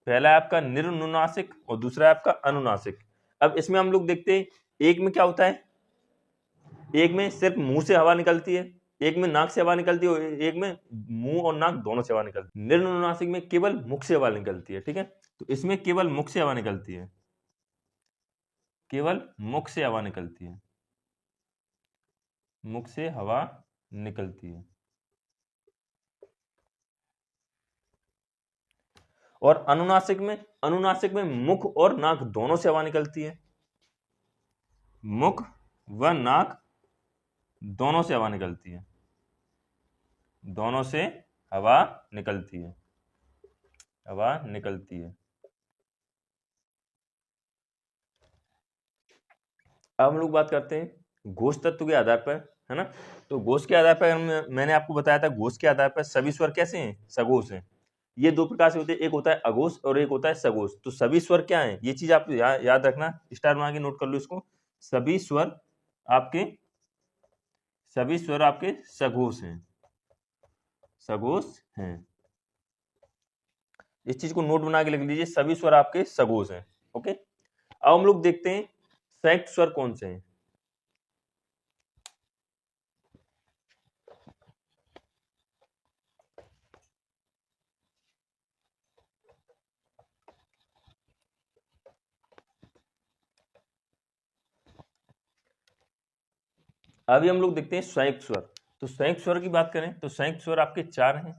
पहला है आपका निर्नुनासिक और दूसरा है आपका अनुनासिक। अब इसमें हम लोग देखते हैं एक में क्या होता है, एक में सिर्फ मुंह से हवा निकलती है, एक में नाक से हवा निकलती है, एक में मुंह और नाक दोनों से हवा निकलती है। निर्नुनासिक में केवल मुख से हवा निकलती है, ठीक है। तो इसमें केवल मुख से हवा निकलती है, केवल मुख से हवा निकलती है, मुख से हवा निकलती है। और अनुनासिक में, अनुनासिक में मुख और नाक दोनों से हवा निकलती है, मुख व नाक दोनों से हवा निकलती है, दोनों से हवा निकलती है, हवा निकलती है। अब हम लोग बात करते हैं घोष तत्व के आधार पर, है ना। तो घोष के आधार पर मैंने आपको बताया था, घोष के आधार पर सभी स्वर कैसे हैं, सघोष हैं। ये दो प्रकार से होते हैं, एक होता है अघोष और एक होता है सघोष। तो सभी स्वर क्या हैं, ये चीज आप याद रखना, स्टार बना के नोट कर लो इसको। सभी स्वर आपके, सभी स्वर आपके सघोष हैं, सघोष हैं। इस चीज को नोट बना के लिख लीजिए, सभी स्वर आपके सघोष हैं। ओके, अब हम लोग देखते हैं संयुक्त स्वर कौन से हैं। अभी हम लोग देखते हैं संयुक्त स्वर। तो संयुक्त स्वर की बात करें तो संयुक्त स्वर आपके 4 हैं।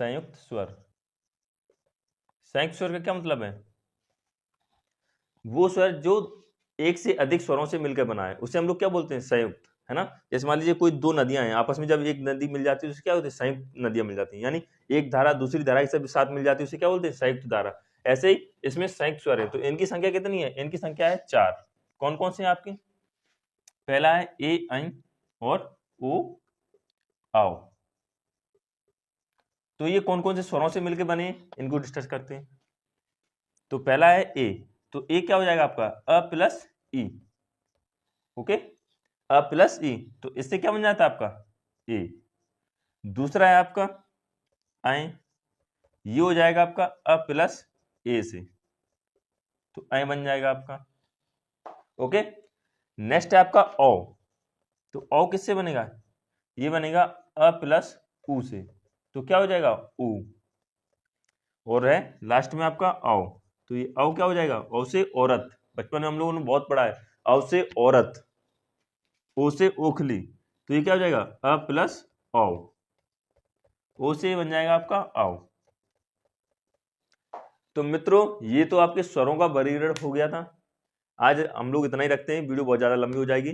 संयुक्त स्वर, संयुक्त स्वर का क्या मतलब है, वो स्वर जो एक से अधिक स्वरों से मिलकर बना है, उसे हम लोग क्या बोलते हैं, संयुक्त, है ना। जैसे मान लीजिए कोई दो नदियां हैं आपस में, जब एक नदी मिल जाती है उसे क्या होते हैं, संयुक्त नदियां मिल जाती हैं। यानी एक धारा दूसरी धारा के साथ मिल जाती है, उसे क्या बोलते हैं, संयुक्त धारा। ऐसे ही इसमें संयुक्त स्वर है, तो इनकी संख्या कितनी है, इनकी संख्या है 4। कौन कौन से हैं आपके, पहला है ए ऐ और ओ आओ। तो ये कौन कौन से स्वरों से मिलकर बने, इनको डिस्कस करते हैं। तो पहला है ए, तो ए क्या हो जाएगा आपका, अ प्लस ई। ओके, अ प्लस ई, तो इससे क्या बन जाता है आपका, ए। दूसरा है आपका ऐ, ये हो जाएगा आपका अ प्लस ए से, तो ऐ बन जाएगा आपका। ओके, नेक्स्ट है आपका औ, तो औ किससे बनेगा, ये बनेगा अ प्लस उ से, तो क्या हो जाएगा, उ। और है लास्ट में आपका औ, तो ये औ क्या हो जाएगा, औ से औरत। बचपन में हम लोगों ने बहुत पढ़ा है, औ से औरत, ओ से ओखली, तो ये क्या हो जाएगा, अ प्लस औ, ओ से बन जाएगा आपका औ। तो मित्रों, ये तो आपके स्वरों का वर्गीकरण हो गया था। आज हम लोग इतना ही रखते हैं, वीडियो बहुत ज्यादा लंबी हो जाएगी।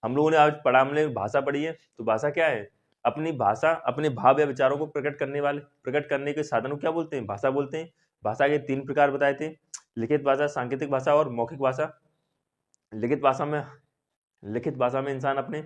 हम लोगों ने आज पढ़ा, हमने भाषा पढ़ी है। तो भाषा क्या है, अपनी भाषा, अपने भाव या विचारों को प्रकट करने वाले, प्रकट करने के साधनों को क्या बोलते हैं, भाषा बोलते हैं। भाषा के 3 प्रकार बताए थे, लिखित भाषा, सांकेतिक भाषा और मौखिक भाषा। लिखित भाषा में, लिखित भाषा में इंसान अपने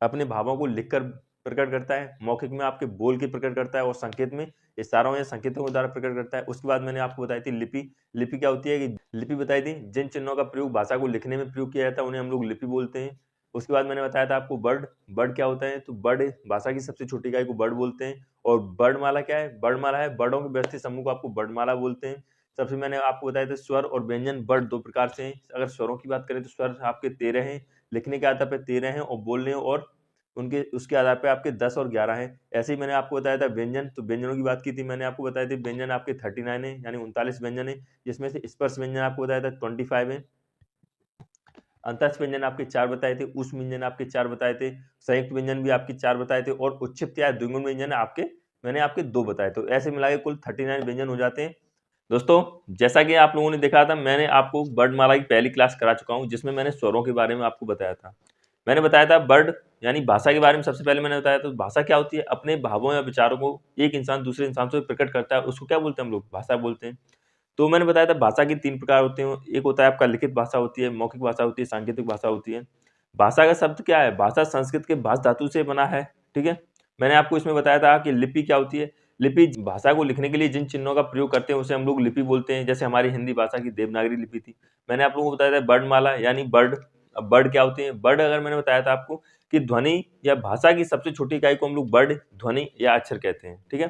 अपने भावों को लिखकर प्रकट करता है, मौखिक में आपके बोल के प्रकट करता है, और संकेत में इशारों या संकेतों के द्वारा प्रकट करता है। उसके बाद मैंने आपको बताई थी लिपि। लिपि क्या होती है, कि लिपि बताई थी, जिन चिन्हों का प्रयोग भाषा को लिखने में प्रयोग किया जाता है उन्हें हम लोग लिपि बोलते हैं। उसके बाद मैंने बताया था आपको वर्ड। वर्ड क्या होता है, तो वर्ड भाषा की सबसे छोटी इकाई को वर्ड बोलते हैं। और वर्णमाला क्या है, वर्णमाला है वर्णों के व्यवस्थित समूह को आपको वर्णमाला बोलते हैं। सबसे मैंने आपको बताया था स्वर और व्यंजन। वर्ड 2 प्रकार से हैं। अगर स्वरों की बात करें तो स्वर आपके 13 हैं, लिखने के आधार पर 13 हैं, और बोलने और उनके उसके आधार पे आपके 10 और 11 हैं। ऐसे ही मैंने आपको बताया था व्यंजन। तो व्यंजनों की बात की थी, मैंने आपको बताया था व्यंजन आपके 39 है, यानी 39 व्यंजन है, जिसमें से स्पर्श व्यंजन आपको बताया था 25 है। अंतस्थ व्यंजन आपके 4 बताए थे, उष्म व्यंजन आपके 4 बताए थे, संयुक्त व्यंजन भी आपके 4 बताए थे, और उच्छिष्ट या द्विगुण व्यंजन आपके मैंने आपके 2 बताए। तो ऐसे मिला के कुल 39 व्यंजन हो जाते हैं। दोस्तों, जैसा कि आप लोगों ने देखा था, मैंने आपको वर्णमाला की पहली क्लास करा चुका हूं, जिसमें मैंने स्वरों के बारे में आपको बताया था। मैंने बताया था वर्ड यानी भाषा के बारे में। सबसे पहले मैंने बताया था भाषा क्या होती है, अपने भावों या विचारों को एक इंसान दूसरे इंसान से प्रकट करता है, उसको क्या बोलते हैं हम लोग, भाषा बोलते हैं। तो मैंने बताया था भाषा के 3 प्रकार होते हैं। एक होता है आपका लिखित भाषा होती है, मौखिक भाषा होती है, सांकेतिक भाषा होती है। भाषा का शब्द क्या है, भाषा संस्कृत के भाष धातु से बना है, ठीक है। मैंने आपको इसमें बताया था कि लिपि क्या होती है। लिपि भाषा को लिखने के लिए जिन चिन्हों का प्रयोग करते हैं उसे हम लोग लिपि बोलते हैं। जैसे हमारी हिंदी भाषा की देवनागरी लिपि थी। मैंने आप लोगों को बताया था वर्णमाला यानी वर्ड। अब वर्ड क्या होते हैं, वर्ड अगर मैंने बताया था आपको कि ध्वनि या भाषा की सबसे छोटी इकाई को हम लोग वर्ड, ध्वनि या अक्षर कहते हैं, ठीक है।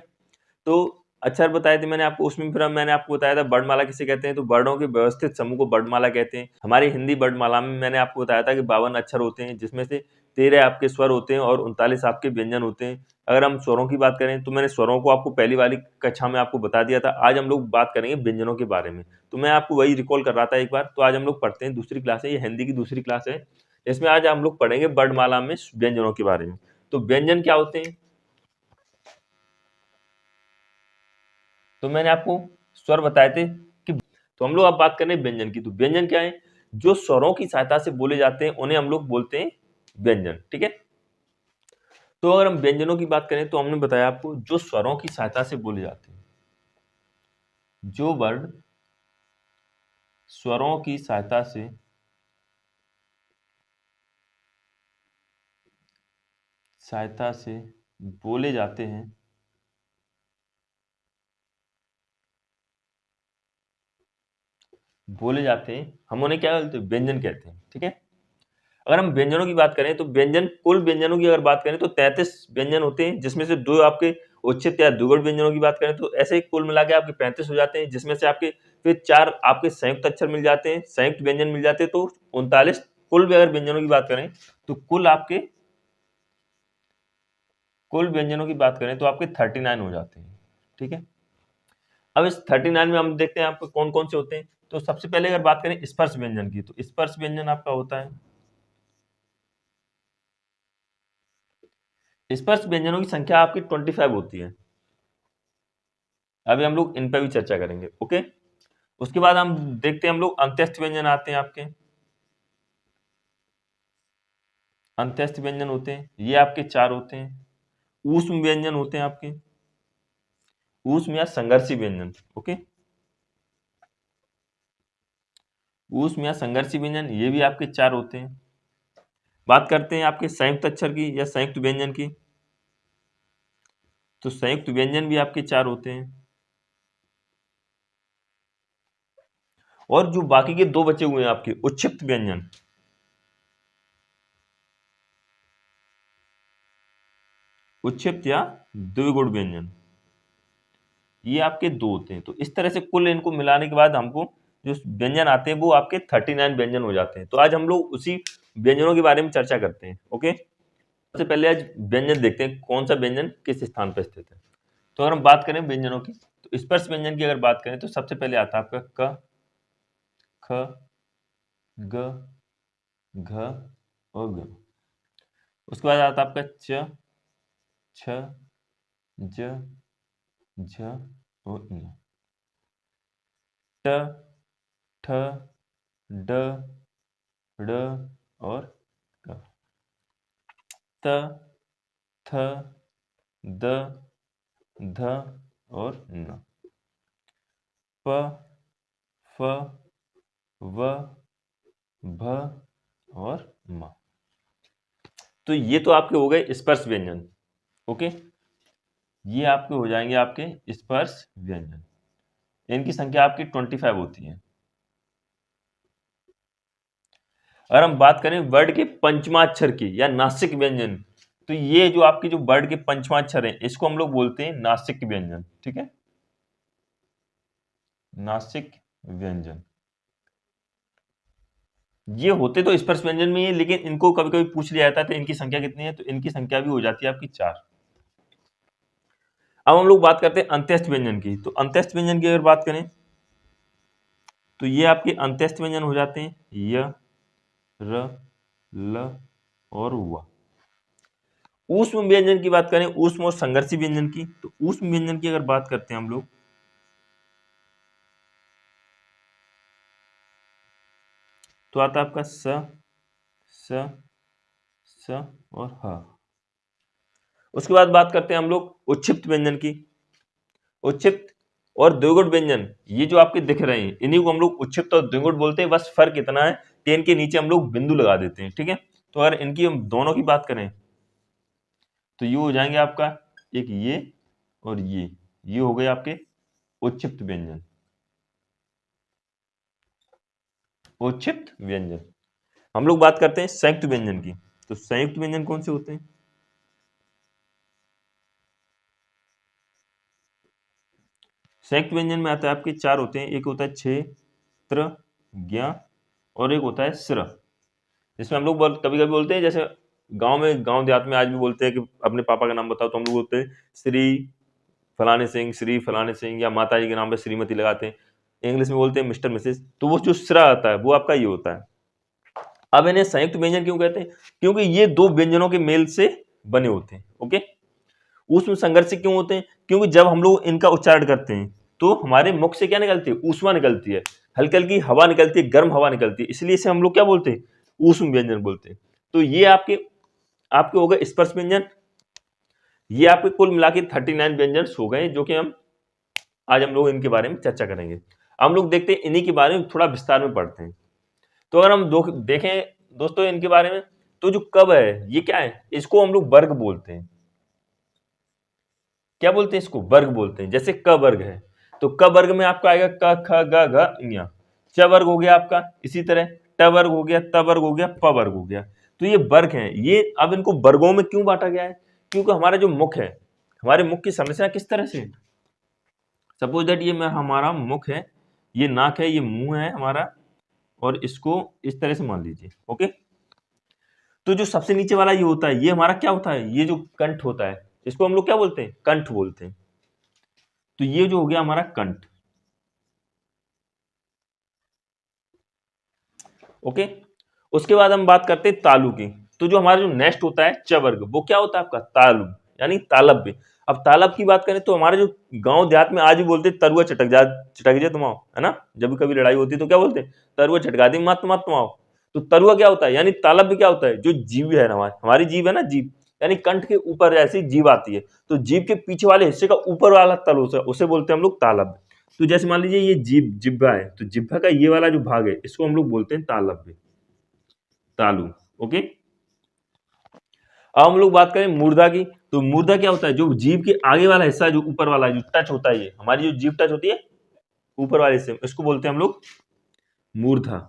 तो अक्षर बताए थे मैंने आपको, उसमें फिर मैंने आपको बताया था वर्णमाला किसे कहते हैं, तो वर्णों के व्यवस्थित समूह को वर्णमाला कहते हैं। हमारी हिंदी वर्णमाला में मैंने आपको बताया था कि 52 अक्षर होते हैं, जिसमें से 13 आपके स्वर होते हैं और 39 आपके व्यंजन होते हैं। अगर हम स्वरों की बात करें तो मैंने स्वरों को आपको पहली वाली कक्षा में आपको बता दिया था। आज हम लोग बात करेंगे व्यंजनों के बारे में। तो मैं आपको वही रिकॉल कर रहा था एक बार। तो आज हम लोग पढ़ते हैं, दूसरी क्लास है, ये हिंदी की दूसरी क्लास है। इसमें आज हम लोग पढ़ेंगे वर्णमाला में व्यंजनों के बारे में। तो व्यंजन क्या होते हैं, तो मैंने आपको स्वर बताए थे कि, तो हम लोग अब बात करें व्यंजन की। तो व्यंजन क्या है, जो स्वरों की सहायता से बोले जाते हैं उन्हें हम लोग बोलते हैं व्यंजन। ठीक है, तो अगर हम व्यंजनों की बात करें तो हमने बताया आपको जो स्वरों की सहायता से बोले जाते हैं, जो वर्ण स्वरों की सहायता से बोले जाते हैं, हम उन्हें क्या कहते हैं, व्यंजन कहते हैं। ठीक है, अगर हम व्यंजनों की बात करें तो व्यंजन, कुल व्यंजनों की अगर बात करें तो 33 व्यंजन होते हैं, जिसमें से 2 आपके उच्चित या द्विगुण व्यंजनों की बात करें तो ऐसे ही कुल मिला के आपके 35 हो जाते हैं, जिसमें से आपके फिर 4 आपके संयुक्त अक्षर मिल जाते हैं, संयुक्त व्यंजन मिल जाते हैं, तो 39 कुल भी अगर व्यंजनों की बात करें तो कुल व्यंजनों की बात करें तो आपके 39 हो जाते हैं। ठीक है, अब इस 39 में हम देखते हैं आपको कौन कौन से होते हैं। तो सबसे पहले अगर बात करें स्पर्श व्यंजन की, तो स्पर्श व्यंजन आपका होता है, स्पर्श व्यंजनों की संख्या आपकी 25 होती है। अभी हम लोग इन पर भी चर्चा करेंगे। ओके, उसके बाद हम देखते हैं हम लोग अंत्यस्थ व्यंजन आते हैं आपके, अंत्यस्थ व्यंजन होते हैं, ये आपके 4 होते हैं। ऊष्म व्यंजन होते हैं आपके, ऊष्म या संघर्षी व्यंजन। ओके, ऊष्म या संघर्षी व्यंजन ये भी आपके 4 होते हैं। बात करते हैं आपके संयुक्त अक्षर की या संयुक्त व्यंजन की, तो संयुक्त व्यंजन भी आपके 4 होते हैं। और जो बाकी के 2 बचे हुए हैं आपके उच्छिप्त व्यंजन, उच्छिप्त या द्विगुण व्यंजन, ये आपके 2 होते हैं। तो इस तरह से कुल इनको मिलाने के बाद हमको जो व्यंजन आते हैं वो आपके 39 व्यंजन हो जाते हैं। तो आज हम लोग उसी व्यंजनों के बारे में चर्चा करते हैं। ओके, सबसे पहले आज व्यंजन देखते हैं, कौन सा व्यंजन किस स्थान पर स्थित है। तो अगर हम बात करें व्यंजनों की, तो स्पर्श व्यंजन की अगर बात करें तो सबसे पहले आता है आपका क, ख, ग, घ और ग। उसके बाद आता है आपका च, छ, ज, झ और ञ। ट, ठ, ड, ड़ और क। त, थ, द, ध और न। प, फ, व, भ और म। तो ये तो आपके हो गए स्पर्श व्यंजन। ओके, ये आपके हो जाएंगे आपके स्पर्श व्यंजन, इनकी संख्या आपकी 25 होती है। अगर हम बात करें वर्ड के पंचमाक्षर की या नासिक व्यंजन, तो ये जो आपके जो वर्ड के पंचमाक्षर हैं इसको हम लोग बोलते हैं नासिक व्यंजन। ठीक है, नासिक व्यंजन ये होते तो स्पर्श व्यंजन में ही, लेकिन इनको कभी कभी पूछ लिया जाता है तो इनकी संख्या कितनी है, तो इनकी संख्या भी हो जाती है आपकी 4। अब हम लोग बात करते हैं अंत्यस्थ व्यंजन की। तो अंत्यस्थ व्यंजन की अगर बात करें तो ये आपके अंत्यस्थ व्यंजन हो जाते हैं य, र, ल और व। ऊष्म व्यंजन की बात करें, ऊष्म और संघर्षी व्यंजन की, तो ऊष्म व्यंजन की अगर बात करते हैं हम लोग, तो आता है आपका स, स, स और ह। उसके बाद बात करते हैं हम लोग उच्छिप्त व्यंजन की। उच्छिप्त और द्विगुण व्यंजन ये जो आपके दिख रहे हैं इन्हीं को हम लोग उच्छिप्त और द्विगुण बोलते हैं। बस फर्क इतना है कि इनके नीचे हम लोग बिंदु लगा देते हैं। ठीक है, तो अगर इनकी हम दोनों की बात करें तो ये हो जाएंगे आपका एक ये और ये हो गए आपके उच्छिप्त व्यंजन, उच्छिप्त व्यंजन। हम लोग बात करते हैं संयुक्त व्यंजन की। तो संयुक्त व्यंजन कौन से होते हैं, संयुक्त व्यंजन में आता है आपके 4 होते हैं, एक होता है क्षेत्र ज्ञ और एक होता है स्र। जिसमें हम लोग कभी कभी बोलते हैं, जैसे गांव देहात में आज भी बोलते हैं कि अपने पापा का नाम बताओ, तो हम लोग बोलते हैं श्री श्री फलाने सिंह, या माता जी के नाम पे श्रीमती लगाते हैं। इंग्लिश में बोलते हैं मिस्टर मिसेस, तो वो जो स्र आता है वो आपका ये होता है। अब इन्हें संयुक्त व्यंजन क्यों कहते हैं? क्योंकि ये दो व्यंजनों के मेल से बने होते हैं। ओके, ऊष्म संघर्ष क्यों होते हैं? क्योंकि जब हम लोग इनका उच्चारण करते हैं तो हमारे मुख से क्या निकलती है? ऊष्मा निकलती है, हल्की हल्की हवा निकलती है, गर्म हवा निकलती है, इसलिए इसे हम लोग क्या बोलते हैं? ऊष्म व्यंजन बोलते हैं। तो ये आपके आपके हो गए स्पर्श व्यंजन। ये आपके कुल मिला के 39 व्यंजन हो गए, जो कि आज हम लोग इनके बारे में चर्चा करेंगे। हम लोग देखते हैं इन्हीं के बारे में थोड़ा विस्तार में पढ़ते हैं। तो अगर हम देखें दोस्तों इनके बारे में, तो जो कब है ये क्या है? इसको हम लोग वर्ग बोलते हैं। क्या बोलते हैं इसको? वर्ग बोलते हैं। जैसे क वर्ग है तो क वर्ग में आपका आएगा क ख ग घ ञ। च वर्ग हो गया आपका, इसी तरह ट वर्ग हो गया, त वर्ग हो गया, प वर्ग हो गया। तो ये वर्ग हैं। ये अब इनको वर्गों में क्यों बांटा गया है? क्योंकि हमारा जो मुख है, हमारे मुख की समस्या किस तरह से, सपोज दैट ये हमारा मुख है, ये नाक है, ये मुंह है हमारा, और इसको इस तरह से मान लीजिए। ओके, तो जो सबसे नीचे वाला ये होता है, ये हमारा क्या होता है? ये जो कंठ होता है, इसको हम लोग क्या बोलते हैं? कंठ बोलते हैं। तो ये जो हो गया हमारा कंठ। ओके, उसके बाद हम बात करते हैं तालु की। तो जो हमारा जो नेक्स्ट होता है च वर्ग, वो क्या होता है आपका? तालु, यानी तालब्य। अब तालब की बात करें तो हमारे जो गांव देहात में आज भी बोलते हैं तरुआ चटक जाए तुम आओ, है ना? जब भी कभी लड़ाई होती है तो क्या बोलते हैं? तरुआ चटका दी मत तुम आओ। तो तरुआ क्या होता है? यानी तालब्य क्या होता है? जो जीभ है हमारी जीभ है ना, जीभ यानी कंठ के ऊपर ऐसी जीभ आती है, तो जीभ के पीछे वाले हिस्से का ऊपर वाला तल उसे बोलते हैं हम लोग तालब्य। तो जैसे मान लीजिए ये जिब्बा है, तो जिब्बा का ये वाला जो भाग है इसको हम लोग बोलते हैं तालब्य, तालु। ओके, अब हम लोग बात करें मूर्धा की। तो मूर्धा क्या होता है? जो जीभ के आगे वाला हिस्सा, जो ऊपर वाला जो टच होता है, ये हमारी जो जीभ टच होती है ऊपर वाले हिस्से में, इसको बोलते हैं हम लोग मूर्धा,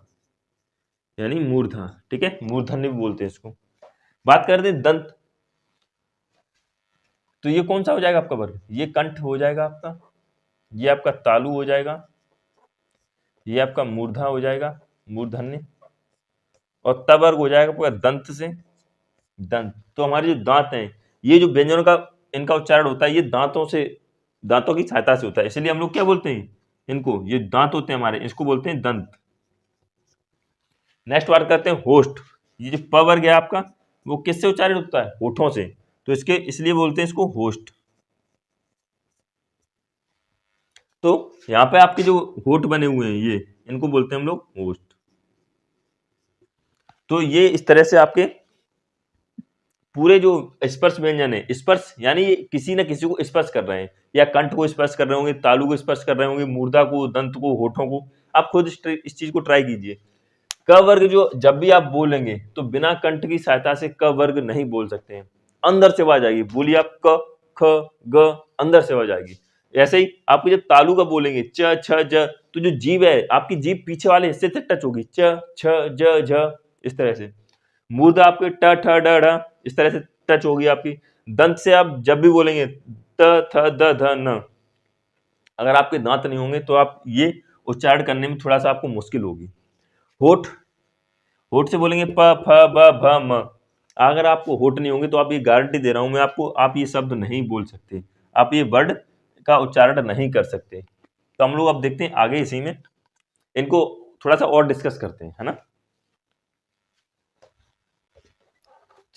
यानी मूर्धा। ठीक है, मूर्धन्य भी बोलते हैं इसको। बात करते हैं दंत। तो ये कौन सा हो जाएगा आपका वर्ग? ये कंठ हो जाएगा आपका, ये आपका तालु हो जाएगा, ये आपका मूर्धा हो जाएगा, मूर्धन्य, और तब वर्ग हो जाएगा पूरा दंत से दंत। तो हमारे जो दांत हैं, ये जो व्यंजनों का इनका उच्चारण होता है, ये दांतों की सहायता से होता है, इसलिए हम लोग क्या बोलते हैं इनको? ये दांत होते हैं हमारे, इसको बोलते हैं दंत। नेक्स्ट बात करते हैं होस्ट। ये जो प वर्ग है आपका, वो किससे उच्चारित होता है? होठों से, तो इसके इसलिए बोलते हैं इसको होस्ट। तो यहाँ पे आपके जो होठ बने हुए हैं, ये इनको बोलते हैं हम लोग होस्ट। तो ये इस तरह से आपके पूरे जो स्पर्श व्यंजन है, स्पर्श यानी ये किसी न किसी को स्पर्श कर रहे हैं, या कंठ को स्पर्श कर रहे होंगे, तालु को स्पर्श कर रहे होंगे, मूर्धा को, दंत को, होठों को। आप खुद इस चीज को ट्राई कीजिए। क वर्ग जो जब भी आप बोलेंगे तो बिना कंठ की सहायता से क वर्ग नहीं बोल सकते हैं, अंदर से आवाज आएगी। बोलिए आप क ख ग, अंदर से आवाज आएगी। ऐसे ही आप जब तालु का बोलेंगे च छ ज, तो जो जीभ है आपकी, जीभ पीछे वाले हिस्से से टच होगी, च छ ज झ, इस तरह से। मूर्धा आपके ट ठ ड ढ, इस तरह से टच होगी आपकी। दंत से आप जब भी बोलेंगे त थ द ध न, अगर आपके दांत नहीं होंगे तो आप ये उच्चारण करने में थोड़ा सा आपको मुश्किल होगी। होठ, होठ से बोलेंगे प फ ब भ म। अगर आपको होठ नहीं होंगे तो आप ये गारंटी दे रहा हूं मैं आपको, आप ये शब्द नहीं बोल सकते, आप ये वर्ड का उच्चारण नहीं कर सकते। तो हम लोग अब देखते हैं आगे इसी में, इनको थोड़ा सा और डिस्कस करते हैं, है ना?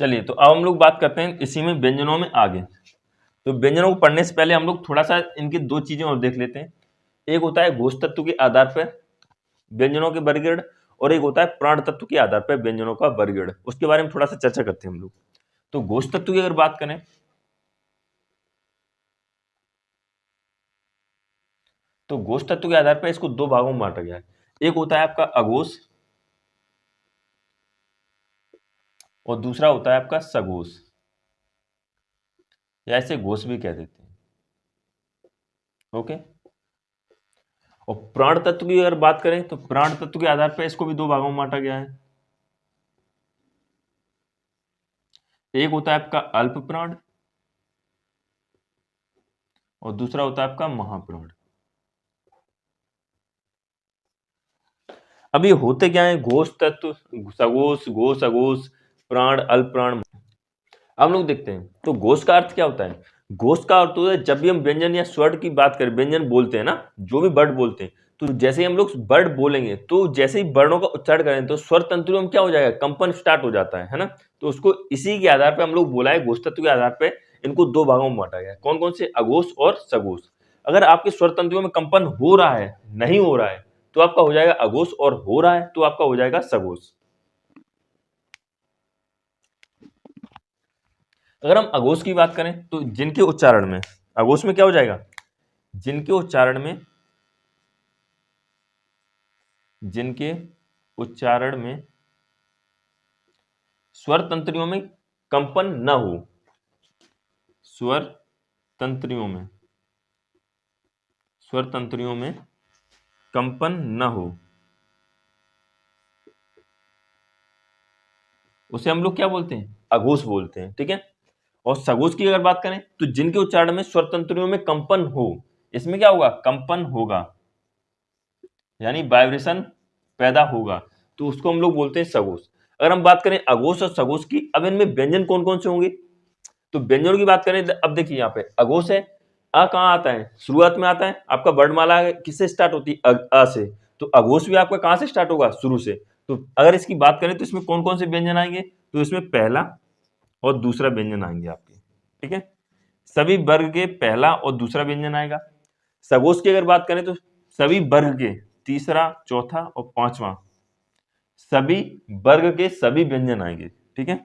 चलिए, तो अब हम लोग बात करते हैं इसी में व्यंजनों में आगे। तो व्यंजनों को पढ़ने से पहले हम लोग थोड़ा सा इनकी दो चीजें और देख लेते हैं। एक होता है घोष तत्व के आधार पर व्यंजनों के वर्गीकरण, और एक होता है प्राण तत्व के आधार पर व्यंजनों का वर्गीकरण। उसके बारे में थोड़ा सा चर्चा करते हैं हम लोग। तो घोष तत्व की अगर बात करें, तो घोष तत्व के आधार पर इसको दो भागों में बांटा गया है। एक होता है आपका अघोष, और दूसरा होता है आपका सघोष, या इसे घोष भी कह देते हैं। ओके, और प्राण तत्व की अगर बात करें तो प्राण तत्व के आधार पर इसको भी दो भागों में बांटा गया है। एक होता है आपका अल्प प्राण, और दूसरा होता है आपका महाप्राण। अब ये होते क्या है, घोष तत्व, सघोष, घोष, अघोष, प्राण, अल्प प्राण। अब हम लोग देखते हैं तो घोष का अर्थ क्या होता है। घोष का अर्थ होता है जब भी हम व्यंजन या स्वर की बात करें, व्यंजन बोलते हैं ना, जो भी वर्ड बोलते हैं, तो जैसे ही हम लोग वर्ड बोलेंगे तो जैसे ही वर्णों का उच्चारण करें तो स्वर तंतुओं में क्या हो जाएगा, कंपन स्टार्ट हो जाता है ना। तो उसको इसी के आधार पर हम लोग बोला है, घोष तत्व के आधार पर इनको दो भागों में बांटा गया। कौन कौन से, अघोष और सघोष। अगर आपके स्वर तंतुओं में कंपन हो रहा है, नहीं हो रहा है, तो आपका हो जाएगा अघोष, और हो रहा है तो आपका हो जाएगा सघोष। अगर हम अघोष की बात करें तो जिनके उच्चारण में, अघोष में क्या हो जाएगा, जिनके उच्चारण में, जिनके उच्चारण में स्वर तंत्रियों में कंपन न हो, स्वर तंत्रियों में, स्वर तंत्रियों में कंपन न हो, उसे हम लोग क्या बोलते हैं, अघोष बोलते हैं। ठीक है। और सघोष की अगर बात करें तो जिनके उच्चारण में स्वर तंत्रियों में कंपन हो, इसमें क्या होगा, कंपन होगा, यानी वाइब्रेशन पैदा होगा, तो उसको हम लोग बोलते हैं सघोष। अगर हम बात करें अघोष और सघोष की, अब इनमें व्यंजन कौन कौन से होंगे, तो व्यंजनों की बात करें, अब देखिए यहाँ पे अघोष है, अ कहाँ आता है, शुरुआत में आता है। आपका वर्णमाला किससे स्टार्ट होती है, अ से, तो अघोष भी आपका कहाँ से स्टार्ट होगा, शुरू से। तो अगर इसकी बात करें तो इसमें कौन कौन से व्यंजन आएंगे, तो इसमें पहला और दूसरा व्यंजन आएंगे आपके। ठीक है, सभी वर्ग के पहला और दूसरा व्यंजन आएगा। सघोष की अगर बात करें तो सभी वर्ग के तीसरा, चौथा और पांचवा, सभी वर्ग के सभी व्यंजन आएंगे। ठीक है,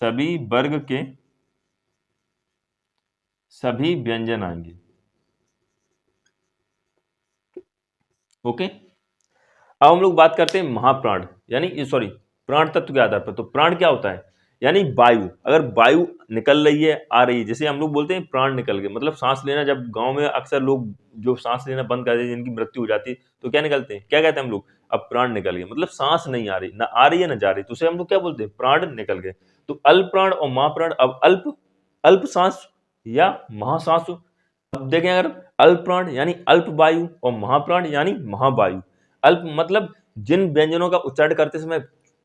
सभी वर्ग के सभी व्यंजन आएंगे। ओके। अब हम लोग बात करते हैं महाप्राण, यानी सॉरी, प्राण तत्व के आधार पर। तो प्राण क्या होता है, यानी वायु। अगर वायु निकल रही है, आ रही है, जैसे हम लोग बोलते हैं प्राण निकल गए, मतलब सांस लेना। जब गांव में अक्सर लोग जो सांस लेना बंद कर देते, जिनकी मृत्यु हो जाती है, तो क्या निकलते हैं, क्या कहते हैं हम लोग, अब प्राण निकल गए, मतलब सांस नहीं आ रही, ना आ रही है ना जा रही, तो उसे हम लोग क्या बोलते हैं, प्राण निकल गए। तो अल्प प्राण और महाप्राण, अब अल्प, अल्प सांस या महासांस। अब देखें, अगर अल्प प्राण यानी अल्प वायु और महाप्राण यानी महावायु। अल्प मतलब जिन व्यंजनों का उच्चारण करते समय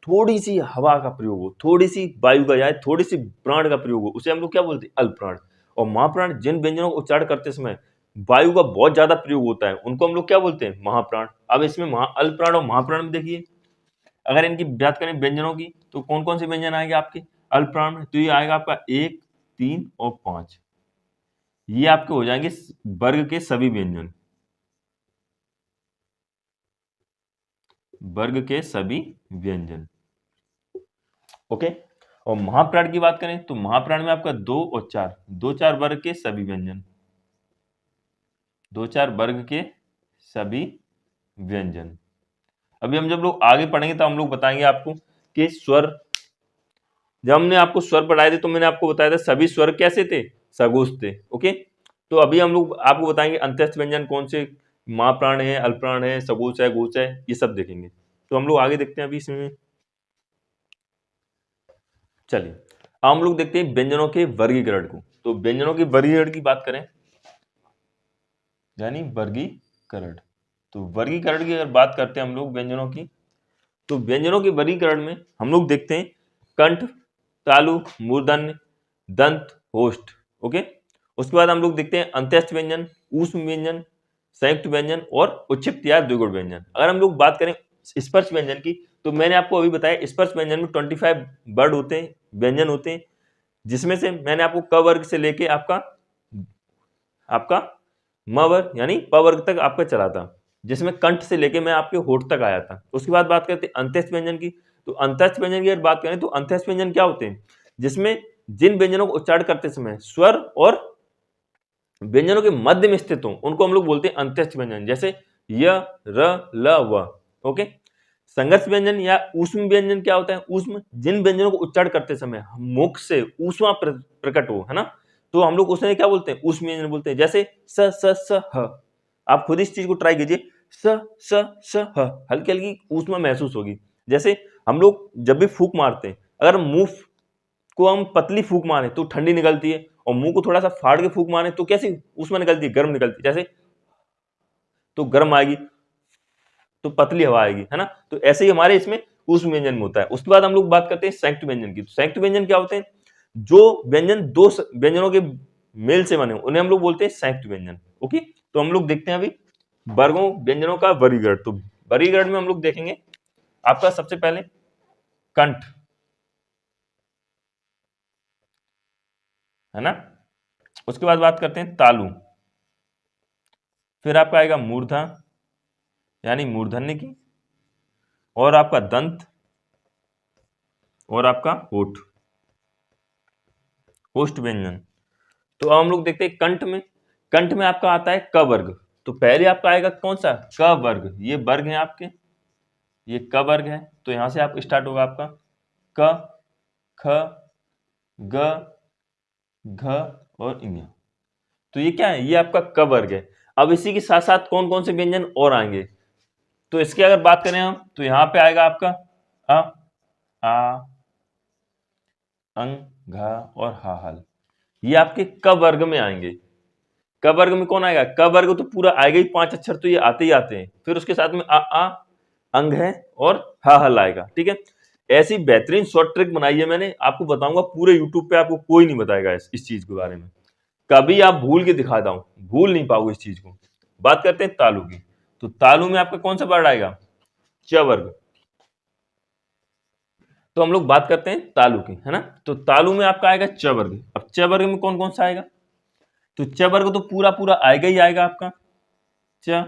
थोड़ी सी हवा का प्रयोग हो, थोड़ी सी वायु का या थोड़ी सी प्राण का प्रयोग हो, उसे हम लोग क्या बोलते हैं, अल्प प्राण। और महाप्राण जिन व्यंजनों का उच्चारण करते समय वायु का बहुत ज्यादा प्रयोग होता है, उनको हम लोग क्या बोलते हैं, महाप्राण। अब इसमें अल्प प्राण और महाप्राण में देखिए, अगर इनकी बात करें व्यंजनों की, तो कौन कौन से व्यंजन आएंगे आपके अल्प प्राण में, तो ये आएगा आपका 1, 3 और 5। ये आपके हो जाएंगे वर्ग के सभी व्यंजन, वर्ग के सभी व्यंजन। ओके। और महाप्राण की बात करें तो महाप्राण में आपका 2 और 4, 2-4 वर्ग के सभी व्यंजन, 2-4 वर्ग के सभी व्यंजन। अभी हम जब लोग आगे पढ़ेंगे तो हम लोग बताएंगे आपको कि स्वर, जब हमने आपको स्वर पढ़ाए थे तो मैंने आपको बताया था सभी स्वर कैसे थे, सघोष थे। ओके। तो अभी हम लोग आपको बताएंगे अंत्यस्थ व्यंजन कौन से, महाप्राण है, अल्पप्राण है, सघोष है, घोष है, ये सब देखेंगे। तो हम लोग आगे देखते हैं अभी इसमें। चलिए, अब हम लोग देखते हैं व्यंजनों के वर्गीकरण को। तो व्यंजनों के वर्गीकरण की बात करें, यानी वर्गीकरण, तो वर्गीकरण की अगर बात करते हैं हम लोग व्यंजनों की, तो व्यंजनों के वर्गीकरण में हम लोग देखते हैं कंठ, तालु, मूर्धन्य, दंत, होष्ठ। ओके। उसके बाद हम लोग देखते हैं अंत्यस्थ व्यंजन, ऊष्म व्यंजन, संयुक्त व्यंजन और उच्छिष्ट या द्विगुण व्यंजन। अगर हम लोग बात करें स्पर्श व्यंजन की, तो मैंने आपको अभी बताया स्पर्श व्यंजन में 25 वर्ड होते हैं, व्यंजन होते हैं, जिसमें से मैंने आपको क वर्ग से लेके आपका म वर्ग यानी प वर्ग तक आपका चला था, जिसमें कंठ से लेके मैं आपके होठ तक आया था। उसके बाद बात करते हैं अंत्यस्थ व्यंजन की। तो अंत्यस्थ व्यंजन की अगर बात करें तो अंत्यस्थ व्यंजन क्या होते हैं, जिसमें जिन व्यंजनों को उच्चारण करते समय स्वर और व्यंजनों के मध्य में स्थित हो, उनको हम लोग बोलते हैं अंत्यस्थ व्यंजन, जैसे य, र, ल, व। ओके। संघर्ष व्यंजन या ऊष्म व्यंजन क्या होता है, ऊष्म जिन व्यंजनों को उच्चारण करते समय मुख से ऊष्मा प्रकट हो, है ना, तो हम लोग उसमें क्या बोलते हैं, ऊष्म व्यंजन बोलते हैं। जैसे स, स, स, ह। आप खुद इस चीज को ट्राई कीजिए, स, स, स, ह, हल्की हल्की ऊष्मा महसूस होगी। जैसे हम लोग जब भी फूंक मारते हैं, अगर मुंह को हम पतली फूंक मारे तो ठंडी निकलती है, और मुंह को थोड़ा सा फाड़ के फूंक मारे तो कैसी ऊष्मा निकलती है, गर्म निकलती है। जैसे तो गर्म आएगी, तो पतली हवा आएगी, है ना। तो ऐसे ही हमारे इसमें ऊष्म व्यंजन में होता है। उसके बाद हम लोग बात करते हैं संयुक्त व्यंजन की। तो संयुक्त व्यंजन क्या होते हैं? जो व्यंजन दो व्यंजनों के मेल से बने उन्हें हम लोग बोलते हैं संयुक्त व्यंजन। ओके, तो हम लोग देखते हैं अभी वर्गों व्यंजनों का वर्गीकरण। तो वर्गीकरण में हम लोग देखेंगे आपका सबसे पहले कंठ, है ना। उसके बाद बात करते हैं तालु, फिर आपका आएगा मूर्धा यानी मूर्धन्य की, और आपका दंत, और आपका ओठ, ओष्ठ व्यंजन। तो अब हम लोग देखते हैं कंठ में। कंठ में आपका आता है क वर्ग। तो पहले आपका आएगा कौन सा? क वर्ग। ये वर्ग है आपके, ये क वर्ग है। तो यहां से आप स्टार्ट होगा आपका क, ख, ग, घ और ङ। तो ये क्या है? ये आपका क वर्ग है। अब इसी के साथ साथ कौन कौन से व्यंजन और आएंगे? तो इसकी अगर बात करें हम, तो यहां पे आएगा आपका अ, आ, अंग, घ और हा, हल। ये आपके क वर्ग में आएंगे। क वर्ग में कौन आएगा? क वर्ग तो पूरा आएगा ही, 5 अक्षर तो ये आते ही आते हैं। फिर उसके साथ में आ अंग है और हा, हल आएगा। ठीक है, ऐसी बेहतरीन शॉर्ट ट्रिक बनाई है मैंने, आपको बताऊंगा पूरे यूट्यूब पे, आपको कोई नहीं बताएगा इस चीज के बारे में। कभी आप भूल के दिखा दूं, भूल नहीं पाओगे इस चीज को। बात करते हैं तालु की। तो तालु में आपका कौन सा वर्ड आएगा? च वर्ग। तो हम लोग बात करते हैं तालु की, है ना। तो तालु में आपका आएगा च वर्ग। अब च वर्ग में कौन कौन सा आएगा? तो च वर्ग तो पूरा पूरा आएगा ही आएगा आपका, च,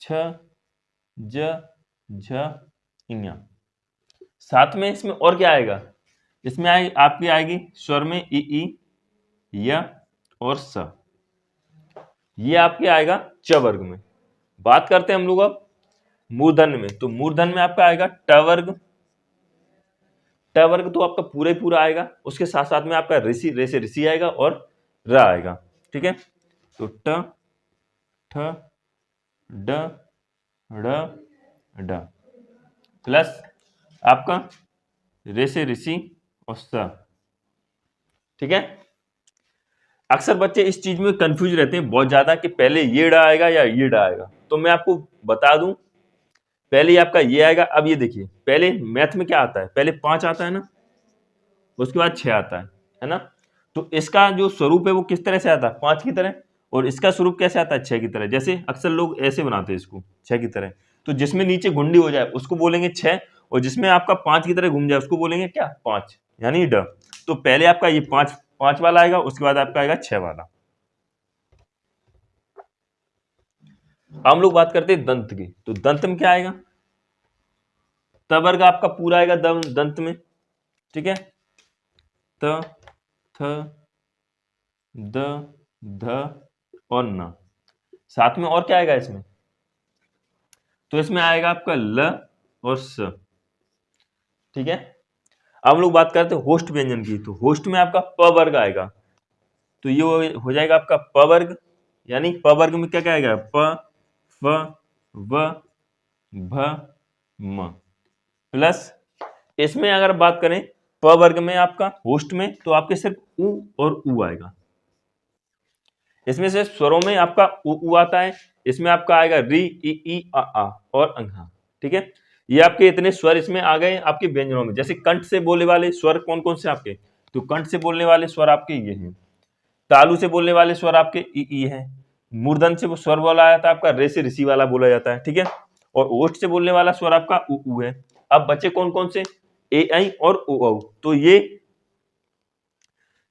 छ, ज, झ, इङ। साथ में इसमें और क्या आएगा? इसमें आपकी आएगी स्वर में ई, य और स। ये आपके आएगा च वर्ग में। बात करते हैं हम लोग अब मूर्धन्य में। तो मूर्धन्य में आपका आएगा ट वर्ग। ट वर्ग तो आपका पूरा ही पूरा आएगा। उसके साथ साथ में आपका ऋषि, रे से ऋषि आएगा और र आएगा। ठीक है, तो ट, ठ, ड, ड़, ड प्लस आपका रे से ऋषि और स। ठीक है, अक्सर बच्चे इस चीज में कंफ्यूज रहते हैं बहुत ज्यादा कि पहले ये ड आएगा या ये ड आएगा। तो मैं आपको बता दूं, पहले आपका ये आएगा। अब ये देखिए, पहले मैथ में क्या आता है? पहले 5 आता है ना, उसके बाद 6 आता है ना। तो इसका जो स्वरूप है वो किस तरह से आता है? 5 की तरह। और इसका स्वरूप कैसे आता है? 6 की तरह। जैसे अक्सर लोग ऐसे बनाते हैं इसको, 6 की तरह। तो जिसमें नीचे गुंडी हो जाए उसको बोलेंगे 6, और जिसमें आपका 5 की तरह घूम जाए उसको बोलेंगे क्या? 5, यानी ड। तो पहले आपका ये 5 वाला आएगा, उसके बाद आपका आएगा 6 वाला। हम लोग बात करते हैं दंत की। तो दंत में क्या आएगा? त वर्ग आपका पूरा आएगा दंत में। ठीक है, त, थ, द, ध और न। साथ में और क्या आएगा इसमें? तो इसमें आएगा आपका ल और स। ठीक है, अब हम लोग बात करते हैं होस्ट व्यंजन की। तो होस्ट में आपका प वर्ग आएगा। तो ये हो जाएगा आपका प वर्ग, यानी प वर्ग में क्या क्या आएगा? प, फ, व, भ, म प्लस इसमें अगर बात करें प वर्ग में आपका होस्ट में, तो आपके सिर्फ उ और उ आएगा। इसमें से स्वरों में आपका उ आता है। इसमें आपका आएगा री, ई, आ और अंघा। ठीक है, ये आपके इतने स्वर इसमें आ गए आपके व्यंजनों में। जैसे कंठ से बोलने वाले स्वर कौन कौन से आपके? तो कंठ से बोलने वाले स्वर आपके ये हैं। तालु से बोलने वाले स्वर आपके ई है। मूर्धन से वो स्वर बोला जाता है आपका रे से ऋषि वाला बोला जाता है। ठीक है, और ओष्ठ से बोलने वाला स्वर आपका उ है। अब बच्चे कौन कौन से? ए, ऐ और ओ, औ। तो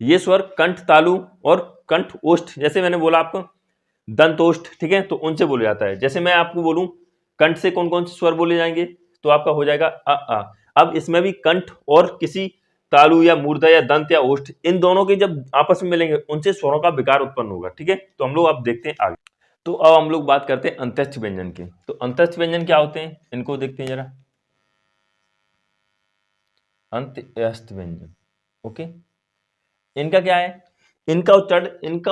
ये स्वर कंठ, तालु और कंठ ओष्ठ, जैसे मैंने बोला आपको दंतोष्ठ, ठीक है, तो उनसे बोला जाता है। जैसे मैं आपको बोलूं कंठ से कौन कौन से स्वर बोले जाएंगे, तो आपका हो जाएगा अ। अब इसमें भी कंठ और किसी तालु या मूर्धा या दंत या ओष्ठ, इन दोनों के जब आपस में मिलेंगे उनसे स्वरों का विकार उत्पन्न होगा। ठीक है, तो हम लोग अब देखते हैं आगे। तो अब हम लोग बात करते हैं अंतस्थ व्यंजन के। तो अंतस्थ व्यंजन क्या होते हैं, इनको देखते हैं जरा। अंतस्थ व्यंजन, ओके, इनका क्या है? इनका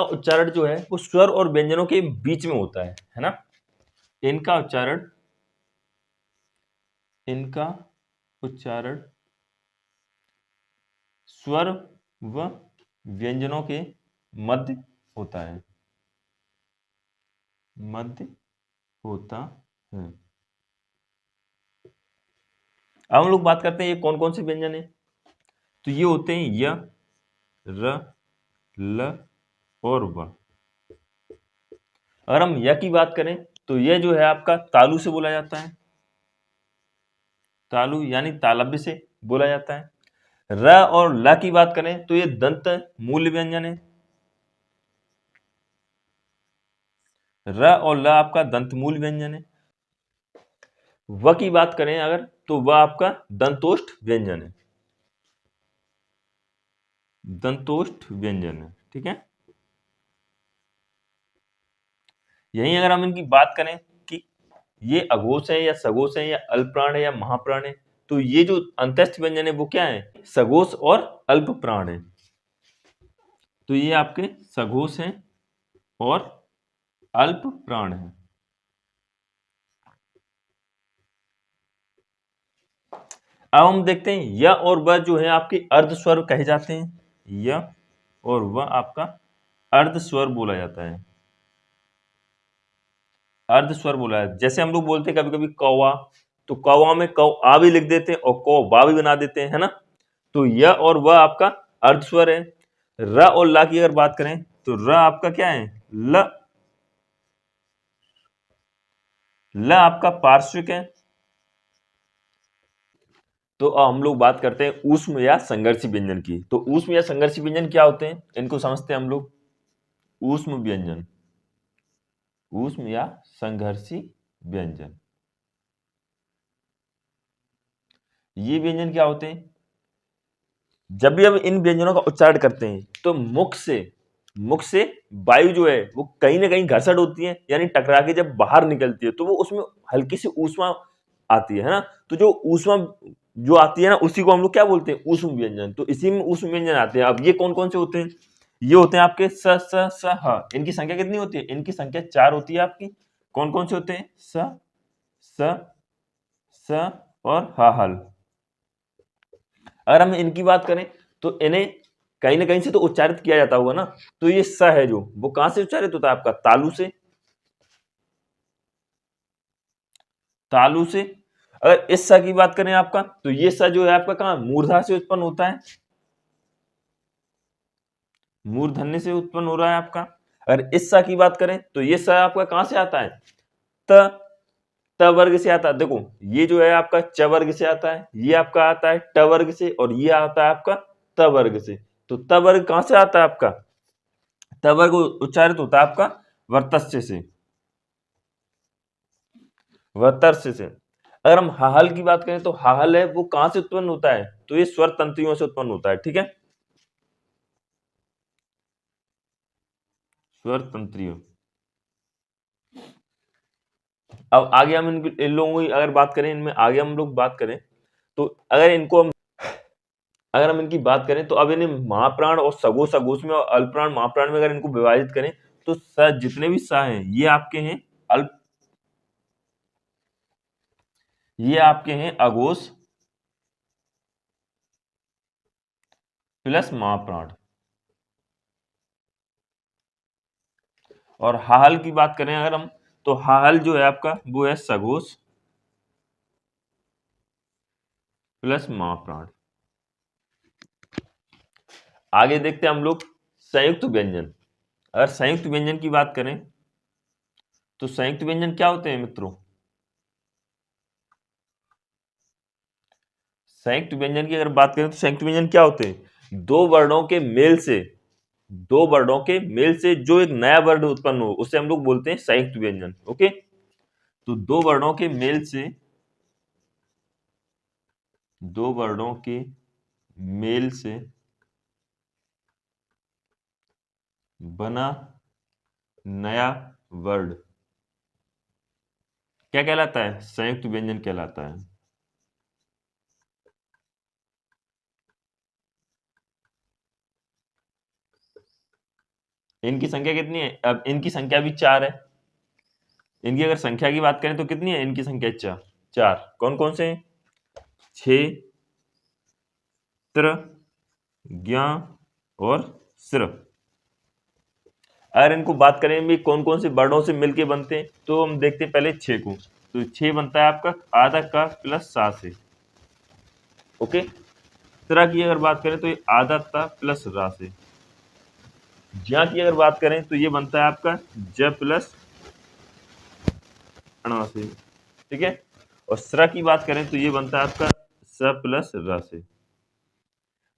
उच्चारण जो है वो स्वर और व्यंजनों के बीच में होता है ना। इनका उच्चारण स्वर व व्यंजनों के मध्य होता है, मध्य होता है। अब हम लोग बात करते हैं ये कौन कौन से व्यंजन है। तो ये होते हैं य, र, ल और व। अगर हम य की बात करें तो यह जो है आपका तालु से बोला जाता है, तालु यानी तालव्य से बोला जाता है। र और ल की बात करें तो ये दंत मूल व्यंजन है। र और ल आपका दंत मूल व्यंजन है। व की बात करें अगर तो वह आपका दंतोष्ठ व्यंजन है, दंतोष्ठ व्यंजन है। ठीक है, यहीं अगर हम इनकी बात करें कि ये अघोष है या सघोष है या अल्पप्राण है या महाप्राण है, तो ये जो अंतस्थ व्यंजन है वो क्या है, सघोष और अल्प प्राण है। तो ये आपके सघोष हैं और अल्प प्राण है। अब हम देखते हैं य और व जो है आपके अर्ध स्वर कहे जाते हैं। य और व आपका अर्ध स्वर बोला जाता है, अर्ध स्वर बोला है। जैसे हम लोग बोलते हैं कभी कभी कौवा, तो कौवा में कौ आ भी लिख देते हैं और कौ बा भी बना देते हैं, है ना। तो य और व आपका अर्ध स्वर है। र और ला की अगर बात करें तो र आपका क्या है, ल। ल आपका पार्श्विक है। तो अब हम लोग बात करते हैं ऊष्म या संघर्षी व्यंजन की। तो ऊष्म या संघर्षी व्यंजन क्या होते हैं, इनको समझते हैं हम लोग। ऊष्म व्यंजन, ऊष्म या संघर्षी व्यंजन, ये व्यंजन क्या होते हैं, जब भी हम इन व्यंजनों का उच्चारण करते हैं तो मुख से वायु जो है वो कहीं ना कहीं घर्षण होती है, यानी टकरा के जब बाहर निकलती है तो वो उसमें हल्की सी ऊष्मा आती है ना। तो जो ऊष्मा जो आती है ना उसी को हम लोग क्या बोलते हैं, ऊष्म व्यंजन। तो इसी में ऊष्म व्यंजन आते हैं। अब ये कौन कौन से होते हैं, ये होते हैं आपके स स स ह। इनकी संख्या कितनी होती है, इनकी संख्या 4 होती है आपकी। कौन कौन से होते हैं, स स स और ह हल। अगर हम इनकी बात करें तो इन्हें कहीं ना कहीं से तो उच्चारित किया जाता होगा ना। तो ये स है जो वो कहां से उच्चारित होता है, आपका तालु से, तालु से। अगर इस स की बात करें आपका तो ये स जो है आपका कहां, मूर्धा से उत्पन्न होता है, मूर्धन्य से उत्पन्न हो रहा है आपका। अगर इस स की बात करें तो ये स आपका कहां से आता है, त त वर्ग से आता है। देखो ये जो है आपका च वर्ग से आता है, ये आपका आता है ट वर्ग से, और ये आता है आपका त वर्ग से। तो त वर्ग कहां से आता है आपका, त वर्ग उच्चारित होता है आपका वर्तस्य से, वर्तस्य से। अगर हम हाहल की बात करें तो हाहल है वो कहां से उत्पन्न होता है, तो ये स्वर तंत्रियों से उत्पन्न होता है। ठीक है, स्वर तंत्रियों। अब आगे हम इन लोगों की अगर बात करें, इनमें आगे हम लोग बात करें तो अगर हम इनकी बात करें तो अब इन्हें महाप्राण और सघोष सघोष में और अल्पप्राण महाप्राण में अगर इनको विभाजित करें तो स जितने भी स हैं ये आपके हैं अल्प, ये आपके हैं अघोष प्लस महाप्राण। और हाहल की बात करें अगर हम तो हाहल जो है आपका वो है सघोष प्लस महाप्राण। आगे देखते हैं हम लोग संयुक्त व्यंजन। अगर संयुक्त व्यंजन की बात करें तो संयुक्त व्यंजन क्या होते हैं मित्रों, संयुक्त व्यंजन की अगर बात करें तो संयुक्त व्यंजन क्या होते हैं, दो वर्णों के मेल से, दो वर्णों के मेल से जो एक नया वर्ण उत्पन्न हो उसे हम लोग बोलते हैं संयुक्त व्यंजन। ओके, तो दो वर्णों के मेल से, दो वर्णों के मेल से बना नया वर्ण क्या कहलाता है, संयुक्त व्यंजन कहलाता है। इनकी संख्या कितनी है, अब इनकी संख्या भी 4 है। इनकी अगर संख्या की बात करें तो कितनी है, इनकी संख्या 4 4। कौन कौन से हैं, क्षे, त्र, ज्ञा और स्र। अगर इनको बात करें भी कौन कौन से वर्णों से मिलके बनते हैं तो हम देखते हैं पहले 6 को। तो 6 बनता है आपका आधा का प्लस 7 है, ओके। त्रा की अगर बात करें तो ये आधा ता प्लस रा से। ज्या की अगर बात करें तो ये बनता है आपका ज प्लस अणा से, ठीक है। और स्र की बात करें तो ये बनता है आपका स प्लस र से।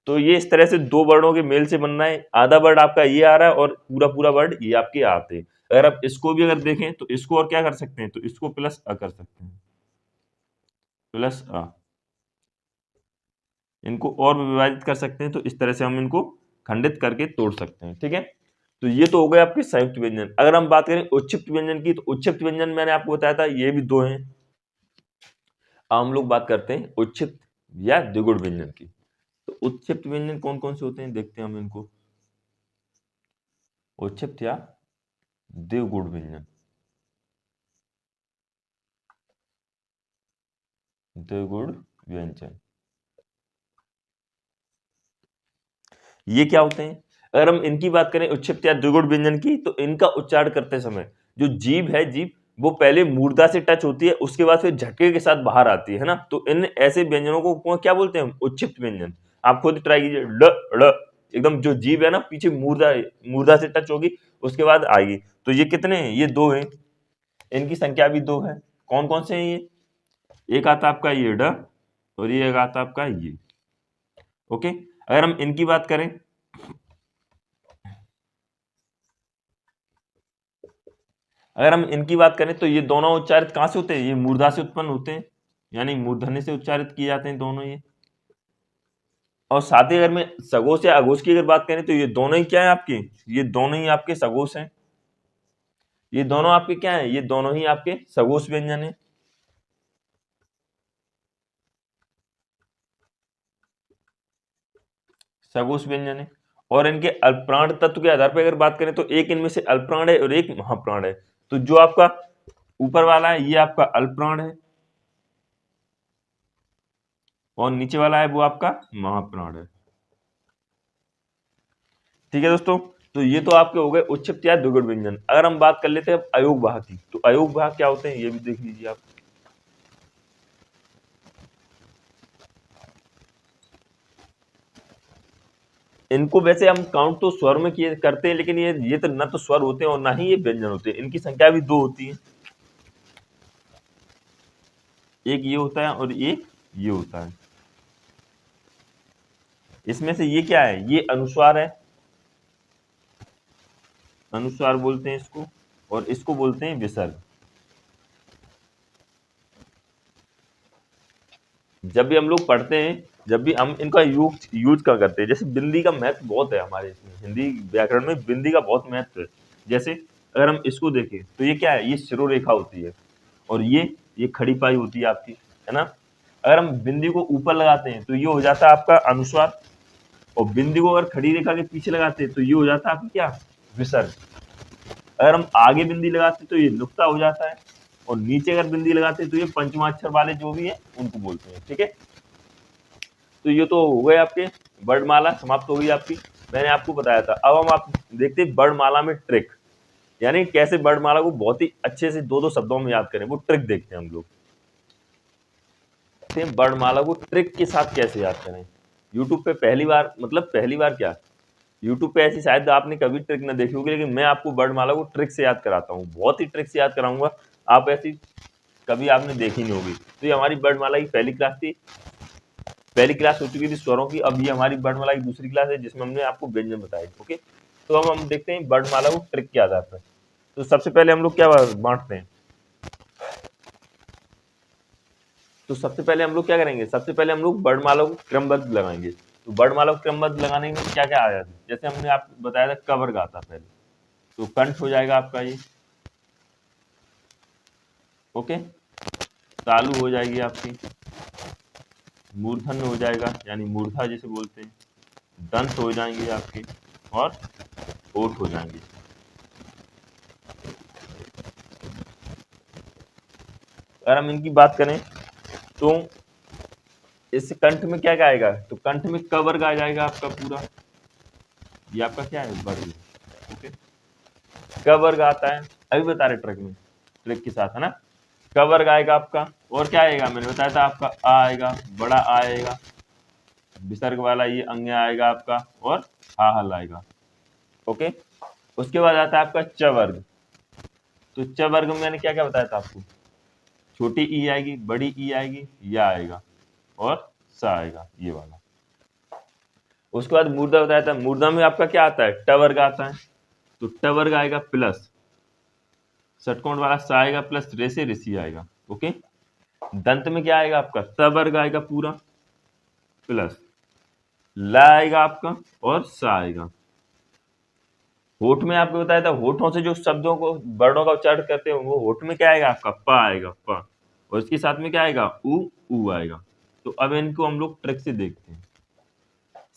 तो ये इस तरह से दो वर्डों के मेल से बनना है। आधा वर्ड आपका ये आ रहा है और पूरा पूरा वर्ड ये आपके आते हैं। अगर आप इसको भी अगर देखें तो इसको और क्या कर सकते हैं, तो इसको प्लस अ कर सकते हैं, प्लस अ। इनको और भी विभाजित कर सकते हैं, तो इस तरह से हम इनको खंडित करके तोड़ सकते हैं, ठीक है। तो ये तो हो गए आपके संयुक्त व्यंजन। अगर हम बात करें उच्छिष्ट व्यंजन की, तो उच्छिष्ट व्यंजन मैंने आपको बताया था ये भी दो हैं। अब हम लोग बात करते हैं उच्छिष्ट या द्विगुण व्यंजन की। तो उच्छिष्ट व्यंजन कौन कौन से होते हैं, देखते हैं हम इनको। उच्छिष्ट या द्विगुण व्यंजन, द्विगुण व्यंजन ये क्या होते हैं। अगर हम इनकी बात करें उच्छिष्ट या द्विगुण व्यंजन की, तो इनका उच्चारण करते समय जो जीभ है, जीभ वो पहले मूर्धा से टच होती है, उसके बाद फिर झटके के साथ बाहर आती है ना। तो इन ऐसे व्यंजनों को क्या बोलते हैं, उच्छिष्ट व्यंजन। आप खुद ट्राई कीजिए, ड ड़, एकदम जो जीभ है ना पीछे मूर्धा मूर्धा से टच होगी, उसके बाद आएगी। तो ये कितने हैं, ये दो हैं। इनकी संख्या भी दो है। कौन कौन से हैं ये, एक आता आपका ये ड और ये एक आता आपका ये, ओके। अगर हम इनकी बात करें, तो ये दोनों उच्चारित कहां से होते हैं, ये मूर्धा से उत्पन्न होते हैं, यानी मूर्धन्य से उच्चारित किए जाते हैं दोनों ये। और साथ ही अगर मैं सगोश या अघोष की अगर बात करें, तो ये दोनों ही क्या है आपके, ये दोनों ही आपके सगोश हैं। ये दोनों आपके क्या है, ये दोनों ही आपके सगोश व्यंजन है। सगोश व्यंजन है। और इनके अल्पप्राण तत्व के आधार पर अगर बात करें, तो एक इनमें से अल्पप्राण है और एक महाप्राण है। तो जो आपका ऊपर वाला है ये आपका अल्पप्राण है, और नीचे वाला है वो आपका महाप्राण है, ठीक है दोस्तों। तो ये तो आपके हो गए उच्छिष्ट या द्विगुण व्यंजन। अगर हम बात कर लेते हैं अब अयोग वाहक की, तो अयोग वाहक क्या होते हैं ये भी देख लीजिए आप। इनको वैसे हम काउंट तो स्वर में किए करते हैं, लेकिन ये तो न तो स्वर होते हैं और ना ही ये व्यंजन होते हैं। इनकी संख्या भी दो होती है, एक ये होता है और एक ये होता है। इसमें से ये क्या है, ये अनुस्वार है, अनुस्वार बोलते हैं इसको, और इसको बोलते हैं विसर्ग। जब भी हम लोग पढ़ते हैं, जब भी हम इनका यूज क्या करते हैं, जैसे बिंदी का महत्व बहुत है हमारे इसमें, हिंदी व्याकरण में बिंदी का बहुत महत्व है। जैसे अगर हम इसको देखें, तो ये क्या है, ये शिरोरेखा होती है, और ये खड़ी पाई होती है आपकी, है ना। अगर हम बिंदी को ऊपर लगाते हैं तो ये हो जाता है आपका अनुस्वार, और बिंदी को अगर खड़ी रेखा के पीछे लगाते हैं तो ये हो जाता है आपका क्या, विसर्ग। अगर हम आगे बिंदी लगाते हैं तो ये नुक्ता हो जाता है, और नीचे अगर बिंदी लगाते हैं तो ये पंचमाक्षर वाले जो भी है उनको बोलते हैं, ठीक है। तो ये तो हो गए आपके वर्णमाला, समाप्त हो गई आपकी। मैंने आपको बताया था। अब हम आप देखते हैं वर्णमाला में ट्रिक, यानी कैसे वर्णमाला को बहुत ही अच्छे से दो दो शब्दों में याद करें, वो ट्रिक देखते हैं हम लोग। वर्णमाला को ट्रिक के साथ कैसे याद करें। यूट्यूब पे पहली बार, मतलब पहली बार क्या, यूट्यूब पे ऐसी शायद आपने कभी ट्रिक ना देखी होगी, लेकिन मैं आपको वर्णमाला को ट्रिक से याद कराता हूँ, बहुत ही ट्रिक से याद कराऊंगा। आप ऐसी कभी आपने देखी नहीं होगी। तो ये हमारी वर्णमाला की पहली क्लास थी, पहली क्लास हो चुकी थी स्वरों की। अब ये हमारी वर्णमाला की दूसरी क्लास है, जिसमें हमने आपको व्यंजन बताए, ओके। तो अब हम देखते हैं वर्णमाला को ट्रिक के आधार पर। तो सबसे पहले हम लोग क्या बांटते हैं, तो सबसे पहले हम लोग क्या करेंगे, सबसे पहले हम लोग वर्णमाला को क्रमबद्ध लगाएंगे। तो वर्णमाला को क्रमबद्ध लगाने में क्या क्या आ जाता है, जैसे हमने आपको बताया था क वर्ग आता पहले, तो कंठ हो जाएगा आपका ये, ओके। तालु हो जाएगी आपकी, मूर्धन्य हो जाएगा यानी मूर्धा जिसे बोलते हैं, दंत हो जाएंगे आपके, और ओठ हो जाएंगे। अगर हम इनकी बात करें तो इस कंठ में क्या क्या आएगा, तो कंठ में क वर्ग आ जाएगा आपका पूरा, ये आपका क्या है, वर्ग, ओके। क वर्ग आता है, अभी बता रहे ट्रिक में, ट्रिक के साथ, है ना। क वर्ग आएगा आपका, और क्या आएगा, मैंने बताया था आपका आ आएगा, बड़ा आ आएगा, विसर्ग वाला ये अंग आएगा आपका और हा हल आएगा। ओके, उसके बाद आता है आपका च वर्ग। तो च वर्ग में मैंने क्या क्या बताया था आपको, छोटी ई आएगी, बड़ी ई आएगी, या आएगा और सा आएगा ये वाला। उसके बाद मूर्धा बताया था, मूर्धा में आपका क्या आता है, ट वर्ग आता है। तो ट वर्ग आएगा प्लस षटकोण वाला सा आएगा प्लस रे से ऋषि आएगा। ओके, दंत में क्या आएगा आपका, त वर्ग आएगा पूरा प्लस ला आएगा आपका और सा आएगा। होठ में आपको बताया था, होठों से जो शब्दों को वर्णों का उच्चारण करते हैं वो होठ में क्या आएगा आपका, प आएगा प, और इसके साथ में क्या आएगा, उ आएगा। तो अब इनको हम लोग ट्रिक से देखते हैं।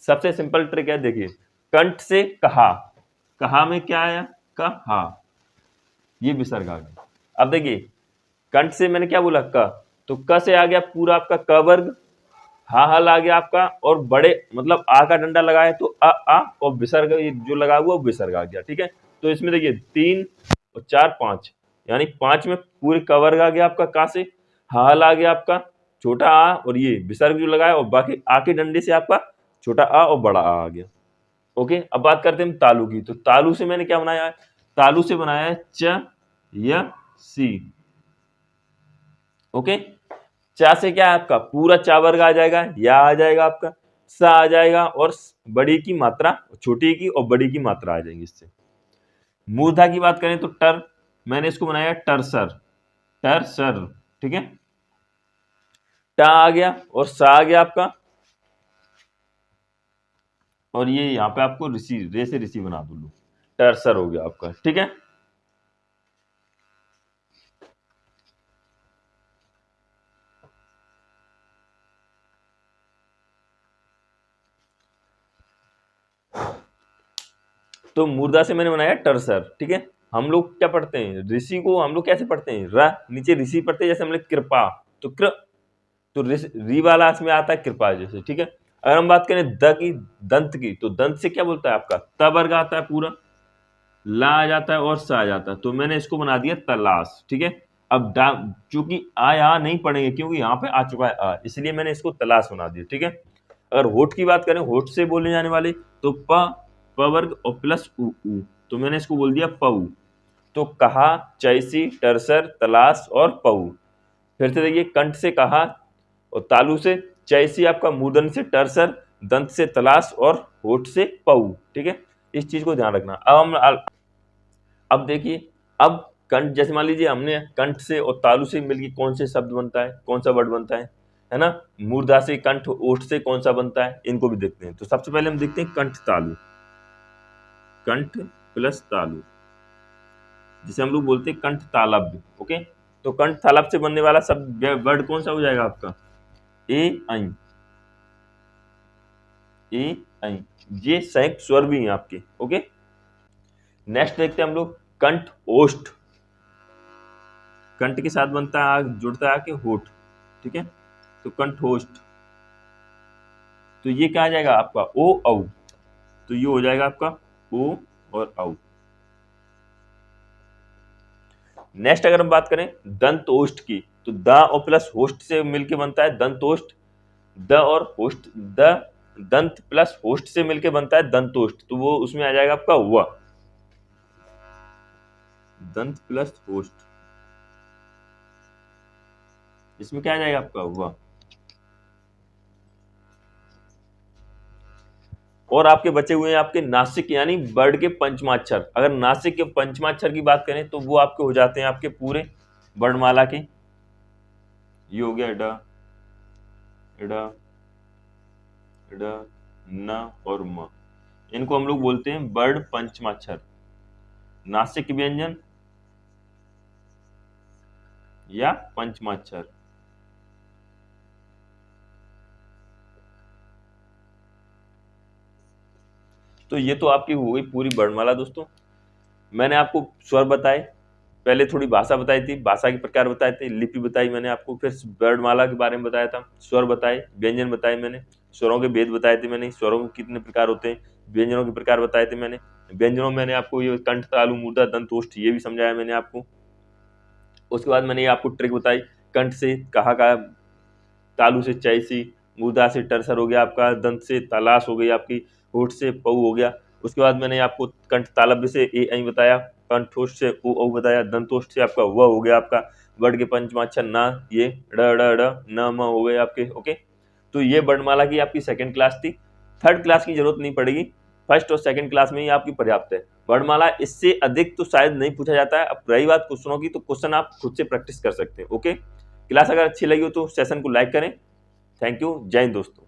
सबसे सिंपल ट्रिक है, देखिए, कंठ से कहा, कहा में क्या आया, कहा, ये विसर्ग आ गया। अब देखिए, कंठ से मैंने क्या बोला, क, तो क से आ गया पूरा आपका क वर्ग, हा हल आ गया आपका, और बड़े मतलब आ का डंडा लगाया तो आ और विसर्ग जो लगा हुआ विसर्ग आ गया। ठीक है, तो इसमें देखिए 3 और 4 5, यानी 5 में पूरे क वर्ग आ गया आपका, का से हा हल आ गया आपका छोटा आ, और ये विसर्ग जो लगाया, और बाकी आ के डंडे से आपका छोटा आ और बड़ा आ गया। ओके, अब बात करते हैं हम तालु की। तो तालु से मैंने क्या बनाया है, तालु से बनाया है च य सी। ओके, चा से क्या है आपका पूरा चा वर्ग आ जाएगा, या आ जाएगा आपका, सा आ जाएगा, और बड़ी की मात्रा छोटी की और बड़ी की मात्रा आ जाएगी इससे। मूर्धा की बात करें तो टर, मैंने इसको बनाया टरसर, टरसर। ठीक है, टा आ गया और सा आ गया आपका, और ये यहाँ पे आपको ऋषि, रे से ऋषि बना दो लो, टरसर हो गया आपका। ठीक है, तो मूर्धा से मैंने बनाया टरसर। ठीक है, हम लोग क्या पढ़ते हैं, ऋषि को हम लोग कैसे पढ़ते हैं, र नीचे ऋषि पढ़ते हैं, जैसे हमने कृपा, तो कृ, तो री वाला इसमें आता है कृपा जैसे। ठीक है, अगर हम बात करें द की, दंत की, तो दंत से क्या बोलता है आपका, त वर्ग आता है पूरा, ला आ जाता है और सा आ जाता है, तो मैंने इसको बना दिया तलाश। ठीक है, अब चूंकि आ यहाँ नहीं पढ़ेंगे क्योंकि यहाँ पे आ चुका है आ, इसलिए मैंने इसको तलाश बना दिया। ठीक है, अगर होठ की बात करें, होठ से बोले जाने वाले, तो प वर्ग और प्लस उ, तो मैंने इसको बोल दिया पऊ। तो कहा, चैसी, टरसर, तलाश और पऊ। फिर से देखिए, कंठ से कहा, और तालु से चैसी आपका, मूर्धन से टरसर, दंत से तलाश और होठ से पऊ। ठीक है, इस चीज को ध्यान रखना। अब देखिए, अब कंठ, जैसे मान लीजिए हमने कंठ से और तालु से मिलकर कौन से शब्द बनता है, कौन सा वर्ड बनता है ना, मूर्धा से, कंठ, ओठ से कौन सा बनता है, इनको भी देखते हैं। तो सबसे पहले हम देखते हैं कंठ तालु, कंठ प्लस तालु, जिसे हम लोग बोलते हैं कंठ तालब्य। ओके, तो कंठ तालब्य से बनने वाला शब्द वर्ड कौन सा हो जाएगा आपका, ए आई, ए आई, ये संयुक्त स्वर भी हैं आपके। ओके, नेक्स्ट देखते हैं हम लोग कंठ ओष्ठ, कंठ के साथ बनता है, जुड़ता है आके होठ। ठीक है, तो कंठोष्ठ, तो ये क्या आ जाएगा आपका, ओ औ, तो ये हो जाएगा आपका ओ और औ। नेक्स्ट अगर हम बात करें दंतोष्ठ की, तो द और प्लस होष्ठ से मिलके बनता है दंतोष्ठ, द और होष्ठ, द दंत प्लस होष्ठ से मिलके बनता है दंतोष्ठ, तो वो उसमें आ जाएगा आपका व, दंत प्लस होष्ठ, इसमें क्या आ जाएगा आपका व। और आपके बचे हुए हैं आपके नासिक, यानी वर्ड के पंचमाक्षर। अगर नासिक के पंचमाक्षर की बात करें तो वो आपके हो जाते हैं आपके पूरे वर्णमाला के, ये हो गया ड, ड, ड, न और म, इनको हम लोग बोलते हैं वर्ण पंचमाक्षर, नासिक व्यंजन या पंचमाक्षर। तो ये तो आपकी हो गई पूरी वर्णमाला दोस्तों। मैंने आपको स्वर बताए, पहले थोड़ी भाषा बताई थी, भाषा के प्रकार बताए थे, लिपि बताई मैंने आपको, फिर वर्णमाला के बारे में बताया था, स्वर बताए, व्यंजन बताए मैंने, स्वरों के भेद बताए थे मैंने, स्वरों के कितने प्रकार होते हैं, व्यंजनों के प्रकार बताए थे मैंने। व्यंजनों में मैंने आपको ये कंठ, तालु, मूर्धा, दंत, ओष्ठ ये भी समझाया मैंने आपको। उसके बाद मैंने आपको ट्रिक बताई, कंठ से कहा का, तालु से चैसी, मूर्धा से टरसर हो गया आपका, दंत से तलाश हो गई आपकी, होठ से पऊ हो गया। उसके बाद मैंने आपको कंठ तालव्य से ए ऐ बताया, कंठोष्ठ से उ औ बताया, दंतोष्ठ से आपका व हो गया आपका, वर्ड के पंचमाक्षर ना, ये ड़ ड ड न म हो गए आपके। ओके, तो ये वर्णमाला की आपकी सेकंड क्लास थी। थर्ड क्लास की जरूरत नहीं पड़ेगी, फर्स्ट और सेकंड क्लास में ही आपकी पर्याप्त है। वर्णमाला इससे अधिक तो शायद नहीं पूछा जाता है। अब रही बात क्वेश्चनों की, तो क्वेश्चन आप खुद से प्रैक्टिस कर सकते हैं। ओके, क्लास अगर अच्छी लगी हो तो सेशन को लाइक करें। थैंक यू, जय हिंद दोस्तों।